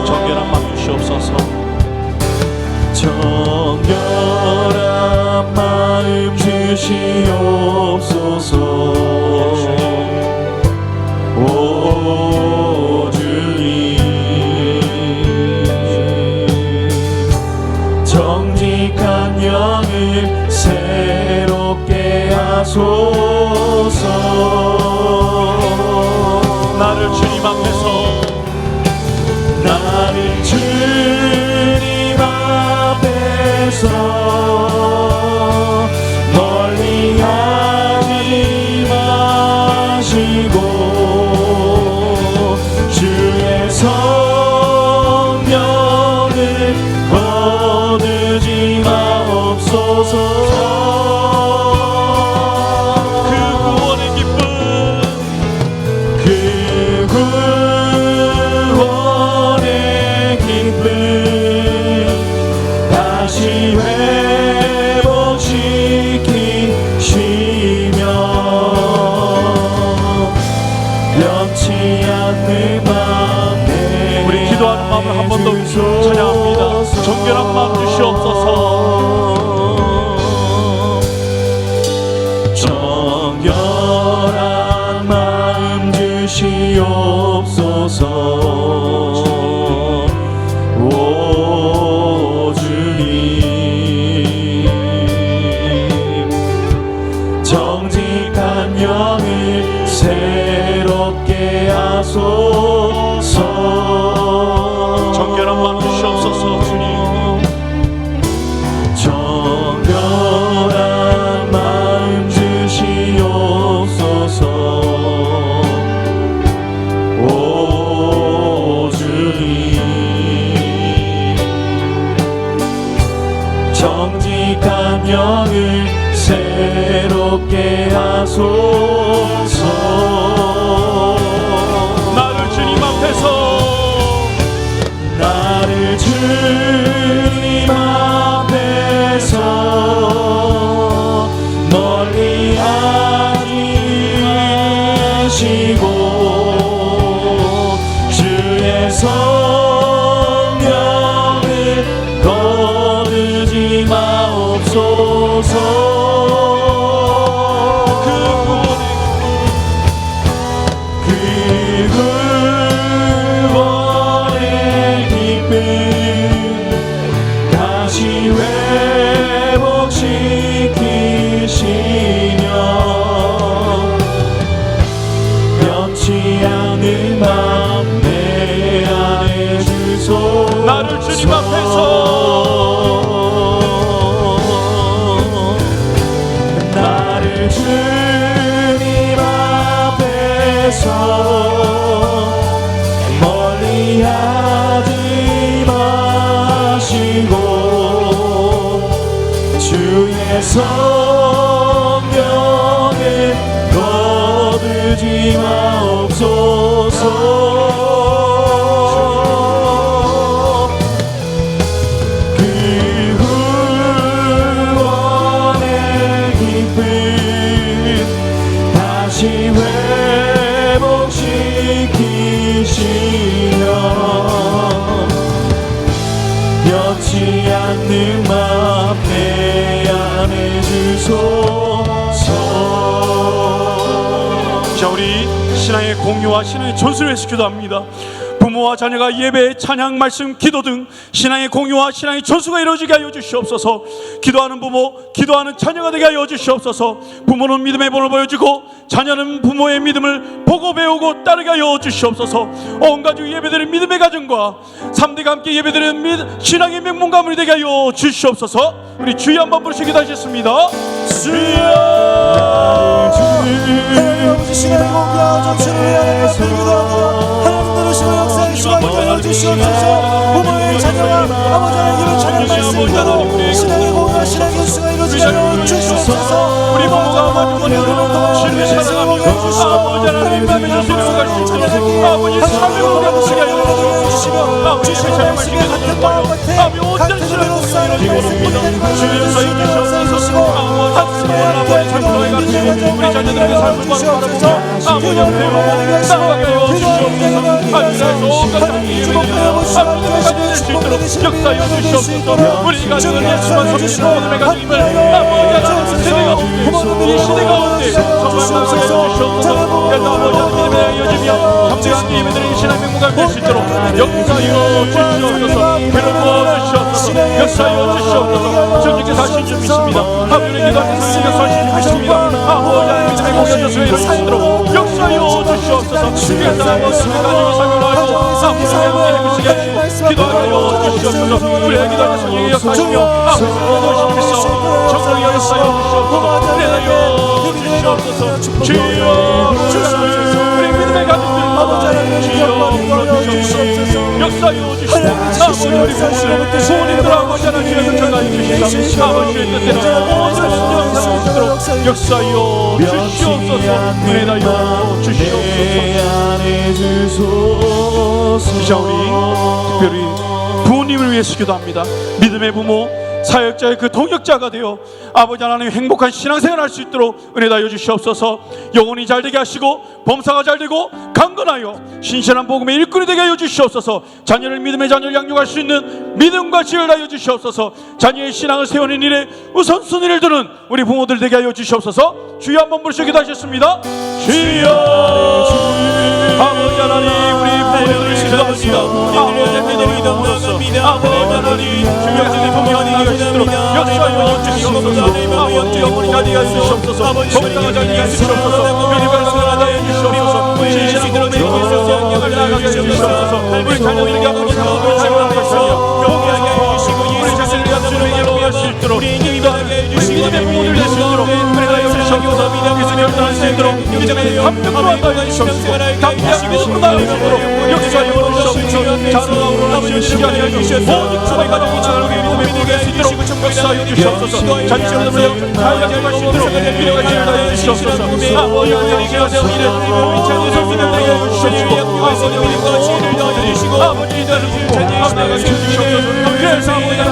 정결한 마음 주시옵소서. 정결한 마음 주시옵소서. 오 주님 정직한 영을 새롭게 하소서. 나를 주님 앞에서 나를 주님 앞에서 멀리 정결한 마음 주시옵소서. 오 주님, 정직한 영을 새롭게 하소서. 정결한 마음 주시옵소서. 주님, 정결한 마음 주시옵소서. 오 주님, 정직한 영을 새롭게 하소서. 나를 주님 앞에서 나를 주님 앞에서 멀리 하지 마시고 주의 성령을 거두지 마옵소서. 그 구원의 기쁨 다시 회복시키시며 변치 않는 맘 내 안에 주소서. 나를 주님 앞에서 나를 주님 앞에서 멀리 하지 마시고 주의 성령을 거두지 마옵소서. 그 구원의 기쁨 다시 회복시키시며 변치 않는 맘 내 안에 주소서. 자, 우리 신앙의 공유와 신앙의 전수를 위해서 기도합니다. 부모와 자녀가 예배, 찬양, 말씀, 기도 등 신앙의 공유와 신앙의 전수가 이루어지게 하여 주시옵소서. 기도하는 부모, 기도하는 자녀가 되게 하여 주시옵소서. 부모는 믿음의 본을 보여주고 자녀는 부모의 믿음을 보고 배우고 따르게 하여 주시옵소서. 온 가족 예배드리는 믿음의 가정과 3대가 함께 예배드리는 신앙의 명문 가문이 되게 하여 주시옵소서. 우리 주여 한번 부르시기 기도하겠습니다. 주여 아버지 신앙의 공과 점수를 위하여 기도합니다. 하나님 들으시고 역사의 시간이 되어 주시옵소서. 부모의 자녀와 아버지 하나님의 찬양 말씀으로 신앙의 공과 신앙의 전수가 이루어지게 하여 주시옵소서. 우리 부모가 아버지를 신뢰 사랑하며 아버지 하나님 마음에 주시는 것을 아버지 삶의 공약을 하여 주시며 아버지 찬양 말씀에 주시며 아버지 온전한 신앙의 공약을 이루어지고 주의 역사에 주시옵소서. 아버지 참고의 같이 우리 자녀들의 삶을 바라보며 아버지 앞에 나아가게 하여 주시옵소서. 하늘에서 온 같은 예배드리며 아버지의 가정이 될 수 있도록 역사하여 주시옵소서. 우리 가정은 예수만 섬기는 모든 가정임을 아버지 하나님 세대 가운데 이 시대 가운데 정말 나가게 해주시옵소서. 아버지 하나님의 여지며 감사한 예배드리는 신앙의 명문가 될 수 있도록 역사하여 주시옵소서. 그를 부어주시옵소서. 역사하여 주시옵소서. 정직히 사신 줄 믿습니다. 아버지의 기도하는 성령 역사하신 줄 믿습니다. 아버지 하나님의 행복의 여수가 이루어질 수 있도록 역사하여 주시옵소서. 그래서 아버지 가정이 살펴나고 아버지 하나님의 행복을 하시고 기도하여 주시옵소서. 우리의 기도하는 성령의 역사하시며 아버지 하나님의 믿소 정성의 역사하여 주시옵소서. 그래서 주시옵소서. 주여 우리 믿음의 가족들 주여 주시옵소서. 역사하여 주시옵소서. 아버지 우리 부모님들 아버지 하나님의 전하여 주시옵소서. 아버지의 뜻대로 모든 역사를 주도록 역사하여 주시옵소서. 은혜하여 주시옵소서. 자, 우리 특별히 부모님을 위해서 기도합니다. 믿음의 부모, 사역자의 그 동역자가 되어 아버지 하나님 행복한 신앙생활 할 수 있도록 은혜 다여 주시옵소서. 영혼이 잘되게 하시고 범사가 잘되고 강건하여 신실한 복음의 일꾼이 되게 하여 주시옵소서. 자녀를 믿음의 자녀를 양육할 수 있는 믿음과 지혜를 다여 주시옵소서. 자녀의 신앙을 세우는 일에 우선순위를 두는 우리 부모들 되게 하여 주시옵소서. 주여 한번 부르시고 기도하셨습니다. 주여 아버지 하나님 우리 부모들을 기도합니다. 아버지 하나님 아버지 하나님 주여 동행하는 일이 있도록 역사하여 주시옵소서. 아버지 영혼이 자리게 하시옵소서. 범사가 자리게 하시옵소서. 믿음을 승하게 주시옵소서. 신실한 복음의 일꾼으로서 영향을 나가게 주시옵소서. 우리 자녀들에게 아버지 사랑을 제공하시며 포기하게 해주시고 우리 자녀들에게 주님의 영광을 수 있도록 인도하게 해주시고 믿음의 부모들 될 수 있도록 그래서 주시옵소서. 믿음에서 결단할 수 있도록 믿음의 감격으로 나가게 주시옵소서. 감격으로 나가게 주시옵소서. 역사하여 주시옵소서. 자로나오로 남으시게 하여 주시옵소서. 모든 주의 가정이 주님의 믿음에 보게 할 수 있도록 역사하여 주시옵소서. 자녀들을 다양하게 할 수 있도록 믿음과 지혜를 다해 주시옵소서. 아버지 하나님 계하세요. 이를 우리 자녀들 믿음을 다해 주시옵소서. 아버지 믿음과 지혜를 다해 주시고 아버지 자녀를 나가게 주시옵소서. 그래서 아버지 하나님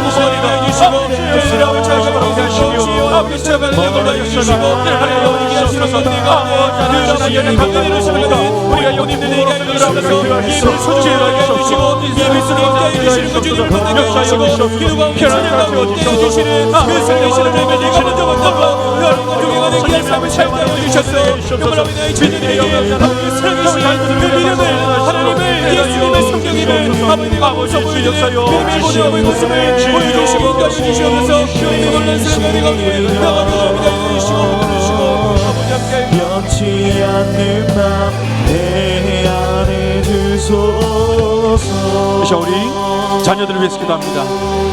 주시고 주시라고 찾아가게 하시고 아버지 제발 내걸 다해 주시고 하나님 주시옵소서. 아버지 하나님 감당해 주시옵소서. 우리가 영님들에게 하시옵소서. 입을 소지하게 해주시고 입을 소지하게 해주시는 것 주님을 만나게 해주시고 기도가 편안하게 해주시는 그 살리시는 레벨이 가는 적은 없고 여러분과 동행하는 그 삶을 살게 해주셨어요. 정말 아버지의 주님에게 살아계신 그 믿음을 하나님을 예수님의 성령님을 아버지가 모셔보는 믿음의 모든 모습을 보여주시고 인도해주시옵소서. 주님의 놀라운 은혜가 나가게 해주시고 변치 않는 맘내 안에 두소서. 이제 우리 자녀들을 위해서 기도합니다.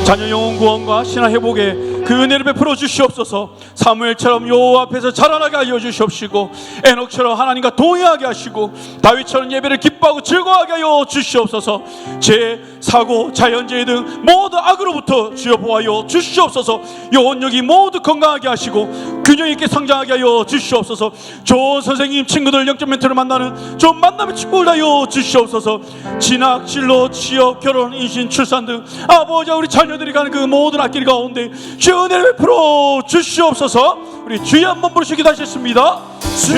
자녀 영혼 구원과 신앙 회복에 그 은혜를 베풀어 주시옵소서. 사무엘처럼 여호와 앞에서 자라나게 하여 주시옵시고 에녹처럼 하나님과 동행하게 하시고 다윗처럼 예배를 기뻐하고 즐거워하게 하여 주시옵소서. 죄, 사고, 자연재해 등 모든 악으로부터 주여 보호하여 주시옵소서. 영혼력이 모두 건강하게 하시고 균형 있게 성장하게 하여 주시옵소서. 좋은 선생님, 친구들, 영적 멘토를 만나는 좋은 만남의 축복을 하여 주시옵소서. 진학, 진로, 취업, 결혼, 임신, 출산 등 아버지 우리 자녀들이 가는 그 모든 앞길 가운데 주의 은혜를 베풀어 주시옵소서. 우리 주여 한번 부르시기도 하셨습니다. 주여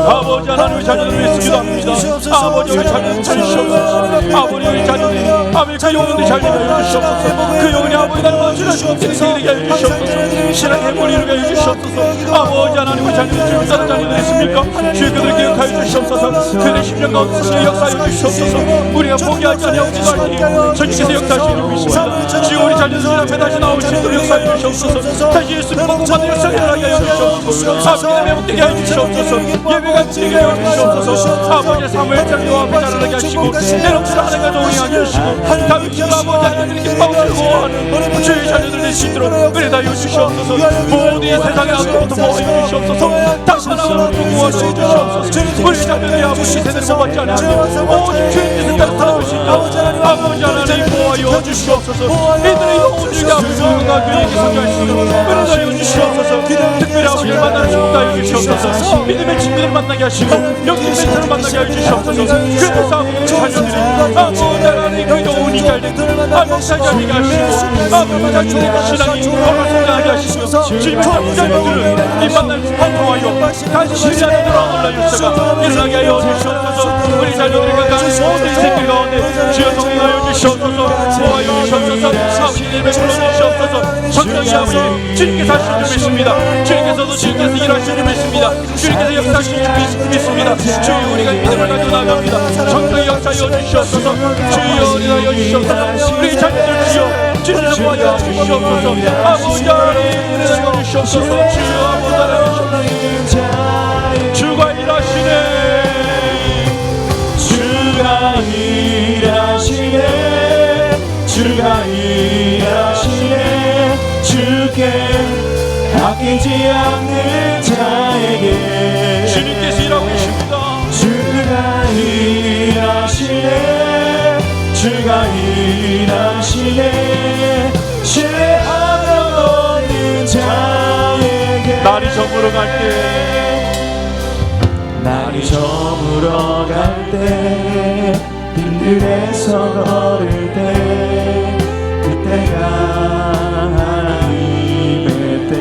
아버지 하나님 자녀들을 위해서 기도합니다. 아버지 우리 자녀들 찾으시옵소서. 아버지 우리 자녀들이 아버지 그 영혼들이 잘 되게 하여 주시옵소서. 그 영혼이 아버지 닮아 주시옵소서. 되게 하여 주시옵소서. 신앙의 해골 이루게 하여 주시옵소서. 아버지 하나님 우리 자녀들 지금 다른 자녀들 있습니까? 주의 그들을 기억하여 주시옵소서. 그들의 심령 가운데 주의 역사하여 주시옵소서. 우리가 포기하지 아니하옵지도 않니 주님께서 역사하시는 것입니다. 주여 우리 자녀들 앞에 다시 나올 수 있도록 역사하여 주시옵소서. 다시 예수님 공부받는 역사를 일어나게 하여 주시옵소서. 아버지 매복되게 하여 주시옵소서. 예배가 지게 하여 주시옵소서. 아버지 사무엘처럼 여호와 앞에 자라나게 하시고 에녹처럼 하나님과 동행하게 하시고 다윗처럼 아버지 하나님을 기뻐하고 즐거워하는 주의 자녀들 될 수 있도록 은혜 다여 주시옵소서. 모든 세상의 악으로부터 보호해 주시옵소서. 당신 악으로부터 보호해 주시옵소서. 우리 자녀들이 아버지 세대를 못받지 않으며 오직 주의 뜻을 따라 살아갈 수 있도록 아버지 하나님 보호하여 주시옵소서. 이들의 영혼들에게 아버지 건강과 교육에 성장할 수 있도록 은혜 다여 주시옵소서. 특별히 아버지를 만나는 축복 다여 주시옵소서. 믿음의 친구들을 만나게 하시고 영적 멘토를 만나게 하여 주시옵소서. 그래서 아버지 자녀들이 아버지 하나님 그 영혼이 잘되고 아버지 잘 되게 하시고 아버지 자녀들의 신앙이 성장하게 하시고 주님의 자녀들은 이 만남을 통하여 다시 신자녀들로 올라주시다가 일어나게 하여 주시옵소서. 우리 자녀들이 가는 모든 인생들 가운데 주여 동행하여 주시옵소서. 보호하여 주시옵소서. 아버지를 베풀어 주시옵소서. 성령이 아버지 주님께서 하시는 줄 믿습니다. 주님께서도 주님께서 일하시는 줄 믿습니다. 주님께서 역사하시는 줄 믿습니다. 주여 우리가 믿음을 가지고 나갑니다. 성령이 역사하여 주시옵소서. 주여 은혜하여 주시옵소서. 우리 자녀들 주여 주님을 보호하여 주시옵소서. 아버지 하나님 은혜하여 주시옵소서. 주여 아버지 하나님 주가 일하시네. 주가 일하시네. 주가 일하시네. 주께 아끼지 않는 자에게 주님께서 일하고 계십니다. 주가 일하시네. 주가 일하시네. 신뢰하며 얻는 자에게 날이 저물어 갈 때 날이 저물어 갈 때 빈들에서 걸을 때 그때 때가 하나님의 때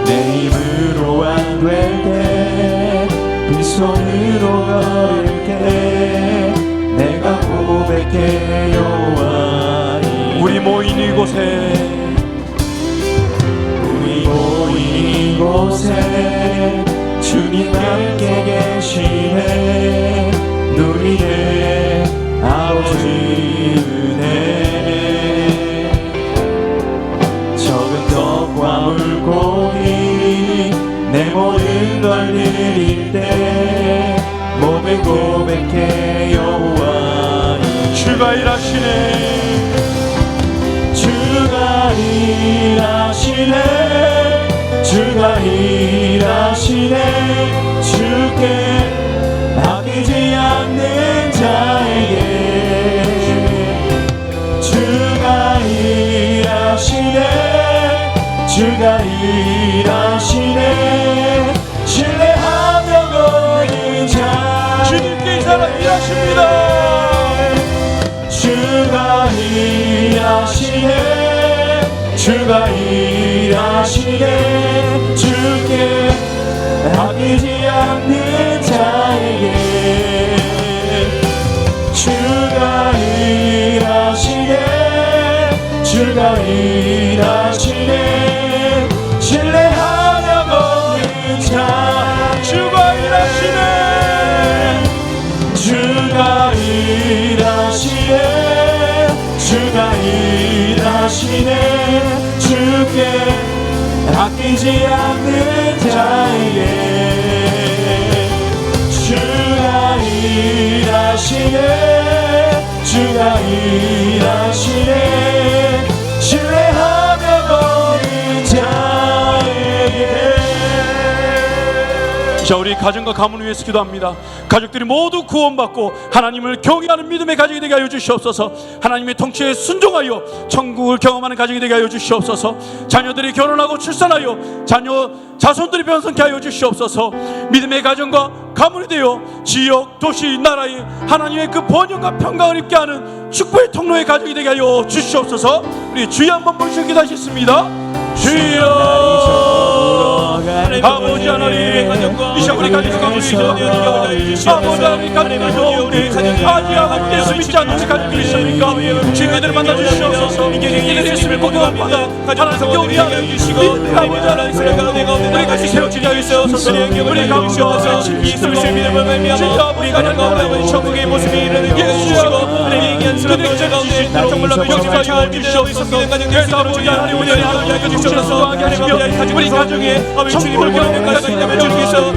내 힘으로 안 될 때 빈손으로 걸을 때 내가 고백해 여호와 우리 모인 이곳에 이곳에 주님 함께 계시네 누리네 아버지 은혜 적은 떡과 물고기 내 모든 걸 드릴 때 몸을 고백해 여호와 주가 일하시네 주가 일하시네 주가 일하시네 주께 아끼지 않는 자에게 주가 일하시네 주가 일하시네 신뢰하며 걷는 자 주님께 이 사람 일하십니다 주가 일하시네 주가 일하시네 주께 아끼지 않는 자에게 주가 일하시네 주가 일하시네 신뢰하며 걷는 자 주가 일하시네 주가 일하시네 주가 일하시네 주께 아끼지 않는 자에게 주가 일하시네 주가 일하시네 신뢰하며 걷는 자에게 자 우리 가정과 가문 위해서 기도합니다. 가족들이 모두 구원받고 하나님을 경외하는 믿음의 가정이 되게 하여 주시옵소서. 하나님의 통치에 순종하여 천국을 경험하는 가정이 되게 하여 주시옵소서. 자녀들이 결혼하고 출산하여 자손들이 변성케 하여 주시옵소서. 믿음의 가정과 가문이 되어 지역, 도시, 나라에 하나님의 그 번영과 평강을 입게 하는 축복의 통로의 가정이 되게 하여 주시옵소서. 우리 주여 한번 부르시고 기도하셨습니다. 주여 아버지 하나님 이 시간에 가지고 가주시고 아버지 하나님 가지고 우리 아직 아버지께서 믿지 않는 가족들이 있습니까? 주님들을 만나주시옵소서. 이들의 예수를 공경합니다. 하나님 경기 하여 주시고 아버지 하나님 우리 같이 세워지게 하여 주옵소서. 우리 가주시옵소서. 예수의 믿음을 말미암아 우리 가정과 우리 천국의 모습이 이르는 게 주시고 하나님 얘기한 그들의 가운데 정말로 명심하여 주시옵소서. 그래서 아버지 하나님 우리 하나님 주시옵소서. 우리 가정에 주님을 보는 가정이 되면 주님께서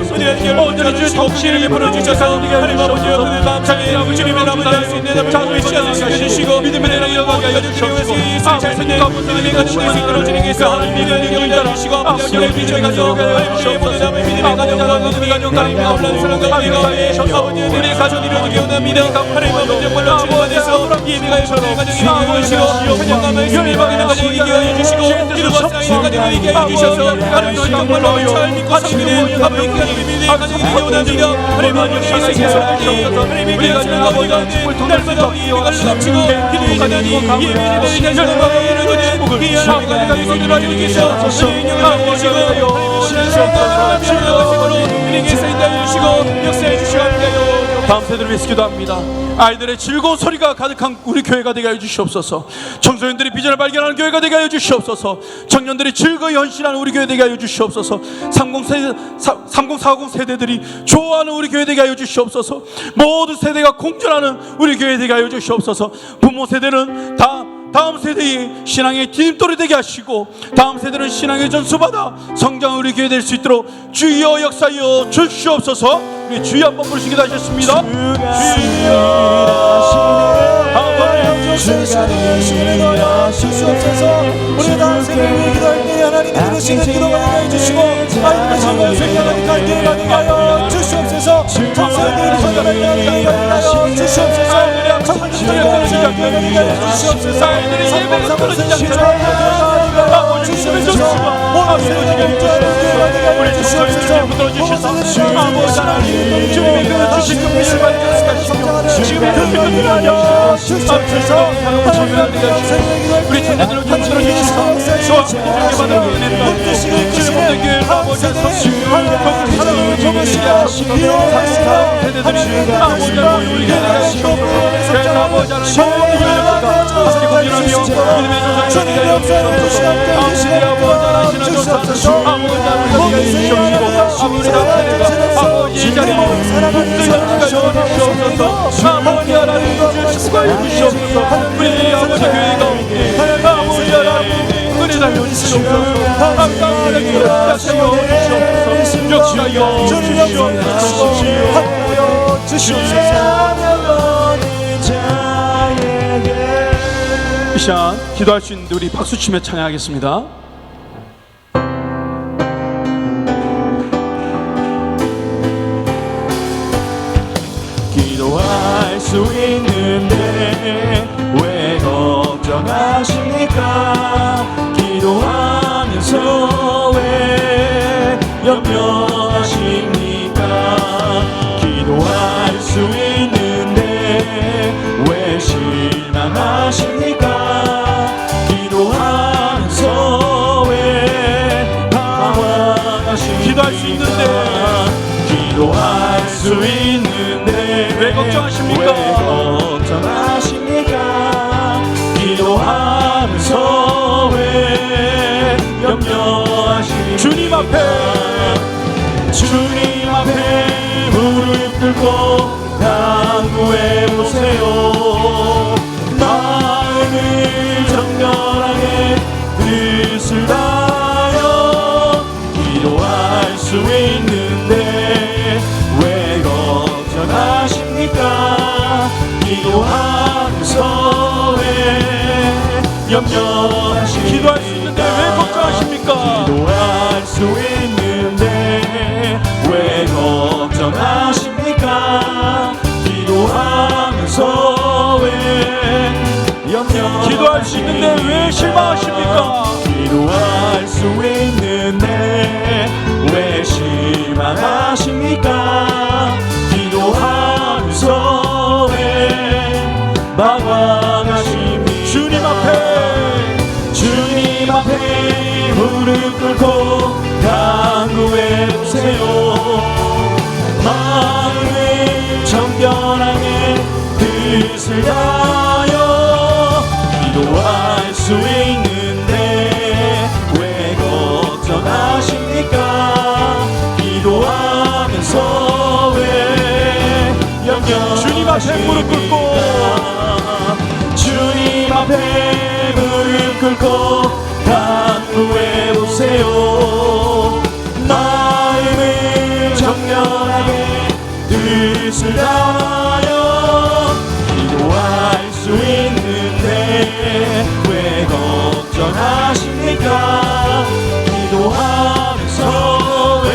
온전히 주의 통치를 풀어주셔서 하나님 아버지 오늘 감사에 주님의 나무 닿을 수 있는 자손의 시간을 주시고 믿음의 내랑 영광에 하여 주시옵소서. 잘생긴 가문들이 가정에서 이끌어 주님께서 하나님 믿음의 영광을 주시고 아버지 우리 저희 가정 하나님의 모든 남의 믿음의 가정 우리 가정 가림과 올라온 사랑과 아버지 우리 가정이 이루어지기 원합니다. 하나님 아버지 정말로 주님께서 예비가 예수의 가정이 이루어지시고 찬양감을 주님이 받는 가정이 이기게 하여 주시고 기도와 사랑의 가정이 이기게 하여 주셔서 하나님 정말로 잘 믿고 섬기는 아버지 믿음의 가정이 이기게 원합니다. 하나님 아버지 예수께서 우리 가정과 우리 가운데 날마다 예비가 넘치고 기도의 시간이 예비를 대신하는 법을 이루어지는 귀한 하나님의 가정이 주께서 영을 주시고 우리에게서 인도해 주시고 역사해 주시옵소서. 다음 세대를 위해서 기도합니다. 아이들의 즐거운 소리가 가득한 우리 교회가 되게 하여 주시옵소서. 청소년들이 비전을 발견하는 교회가 되게 하여 주시옵소서. 청년들이 즐거이 헌신하는 우리 교회 되게 하여 주시옵소서. 3040 세대들이 좋아하는 우리 교회 되게 하여 주시옵소서. 모든 세대가 공존하는 우리 교회 되게 하여 주시옵소서. 부모 세대는 다음 세대의 신앙의 디딤돌이 되게 하시고 다음 세대는 신앙의 전수받아 성장한 우리 교회 될 수 있도록 주여 역사여 주시옵소서. 우리 주여 한번 부르시기도 하셨습니다. 주여 우리 다음 세대를 위해 기도할 때 하나님 들으시는 기도가 되게 해주시고 아이들의 즐거운 생각을 가게 하여 주시옵소서. 천사들이 선전하게 하여 주시옵소서. 천사들이 선전하게 하여 주시옵소서. 아이들의 예배를 들어주지 않도록 주시옵소서. 이루어지게 해주시옵소서. 우리 성도님들 붙들어주시소. 아버지 하나님 주님의 그 주신 그 빛을 발견하게 하시고 지금의 그 빛을 알려주시옵소서. 앞에서 정면하게 하시고 우리 청년들을 붙들어주시소. 또 주님께 받은 은혜를 받고 주님의 교회를 아버지 성령 사랑을 정하시게 하시고 다음 세대들이 아버지 하나님 우리에게 하시고 그래서 아버지 하나님 모든 열매가 함께 공존하며 믿음의 조상이 되게 하옵소서. 아버지 하나님 조사 아버지 하나님 주시옵시고 아버지 하나님 아버지 이 자리에 복수의 연주가 주시옵소서. 아버지 하나님 주시고 주시옵소서. 우리 아버지 교회 가운데 아버지 하나님 은혜 달려주시옵소서. 감사하게 역사하여 주시옵소서. 역사하여 주시옵소서. 이 시간 기도할 수 있는데 우리 박수치며 찬양하겠습니다. 기도할 수 있는데 왜 걱정하십니까? 기도하면서 왜 염려하십니까? 기도할 수 있는데 왜 실망하십니까? 기도하면서 왜 방황하십니까? 기도할 수 있는데 기도할 수 있는데 왜 걱정하십니까? 왜 걱정하십니까? 기도하면서 왜 염려하십니까? 주님 앞에 무릎 꿇고 간구해 보세요. 마음을 정결하게 뜻을 다하여 기도할 수 있는데 왜 걱정하십니까? 기도하면서 왜 염려하십니까? 기도할 수 있는데 왜 걱정하십니까? 기도할 수 있는데 왜 걱정하십니까? 기도하면서 왜 염려? 기도할 수 있는데 왜 실망하십니까? 기도할 수 있는데 왜 실망하십니까? 기도하면서 왜 방황하십니까? 주님 앞에 무릎 꿇고 간구해 보세요. 마음을 정결하게 뜻을 다하여 기도할 수 있는데 왜 걱정하십니까? 기도하면서 왜 염려? 주님 앞에 무릎 꿇고 주님 앞에 무릎 꿇고 간구해 보세요. 마음을 정결하게 뜻을 다하여 기도할 수 있는데 왜 걱정하십니까? 기도하면서 왜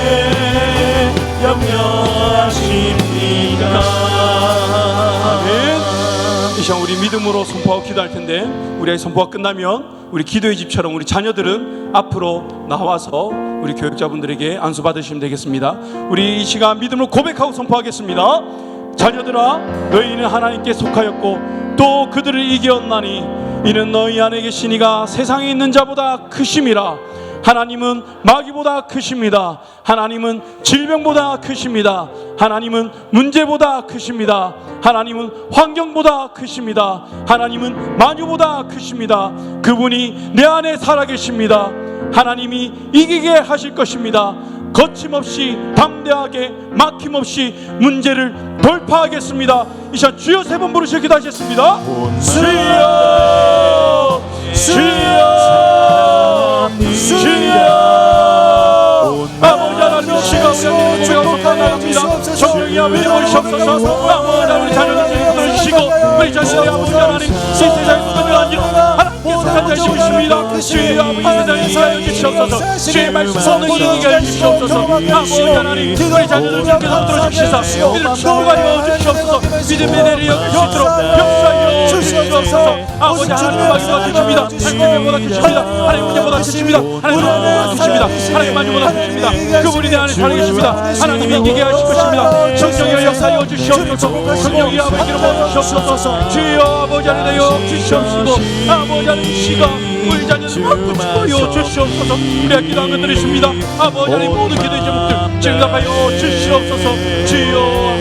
염려하십니까? 아멘. 이 시간 우리 믿음으로 선포하고 기도할 텐데 우리의 선포가 끝나면 우리 기도의 집처럼 우리 자녀들은 앞으로 나와서 우리 교육자분들에게 안수 받으시면 되겠습니다. 우리 이 시간 믿음으로 고백하고 선포하겠습니다. 자녀들아, 너희는 하나님께 속하였고 또 그들을 이겼나니 이는 너희 안에 계신 이가 세상에 있는 자보다 크심이라. 하나님은 마귀보다 크십니다. 하나님은 질병보다 크십니다. 하나님은 문제보다 크십니다. 하나님은 환경보다 크십니다. 하나님은 만유보다 크십니다. 그분이 내 안에 살아계십니다. 하나님이 이기게 하실 것입니다. 거침없이 담대하게 막힘없이 문제를 돌파하겠습니다. 이 시간 주여 세 번 부르시고 기도하셨습니다. 주여 주여 주여. 아버지 하나님 시간 우리가 축복합니다. 성령이 아버지 오시옵소서. 아버지 하나님 자녀들 주시고 우리 자신의 아버지 하나님 이 세상에 소멸한 일 하나님 계속하시고 있습니다. 주의 아버지 세상을 이기게 하여 주시옵소서. 주의 말씀 성령 이기게 하여 주시옵소서. 아버지 하나님 우리 자녀들 주께서 들어주시사 믿음을 축복하여 주시옵소서. 믿음의 내를 여길 수 있도록 역사하여 주시옵소서. 아버지 하나님 음악이 주십니다. 하나님 보다 주십니다. 하나님 은혜 보다 주십니다. 하나님 보다 주십니다. 하나님 만유 보다 주십니다. 그분이 내 안에 살아 계십니다. 하나님 이기게 하실 것입니다. 성령의 역사하여 주시옵소서. 성령의 아버지로 모셔주시옵소서. 주여 아버지 안에 내어 주시옵시고 아버지 안에 시가 우리 자녀들 받고 축복하여 주시옵소서. 우리가 기도한 것들이 있습니다. 아버지 하나님 모든 기도의 제목들 증답하여 주시옵소서. 주여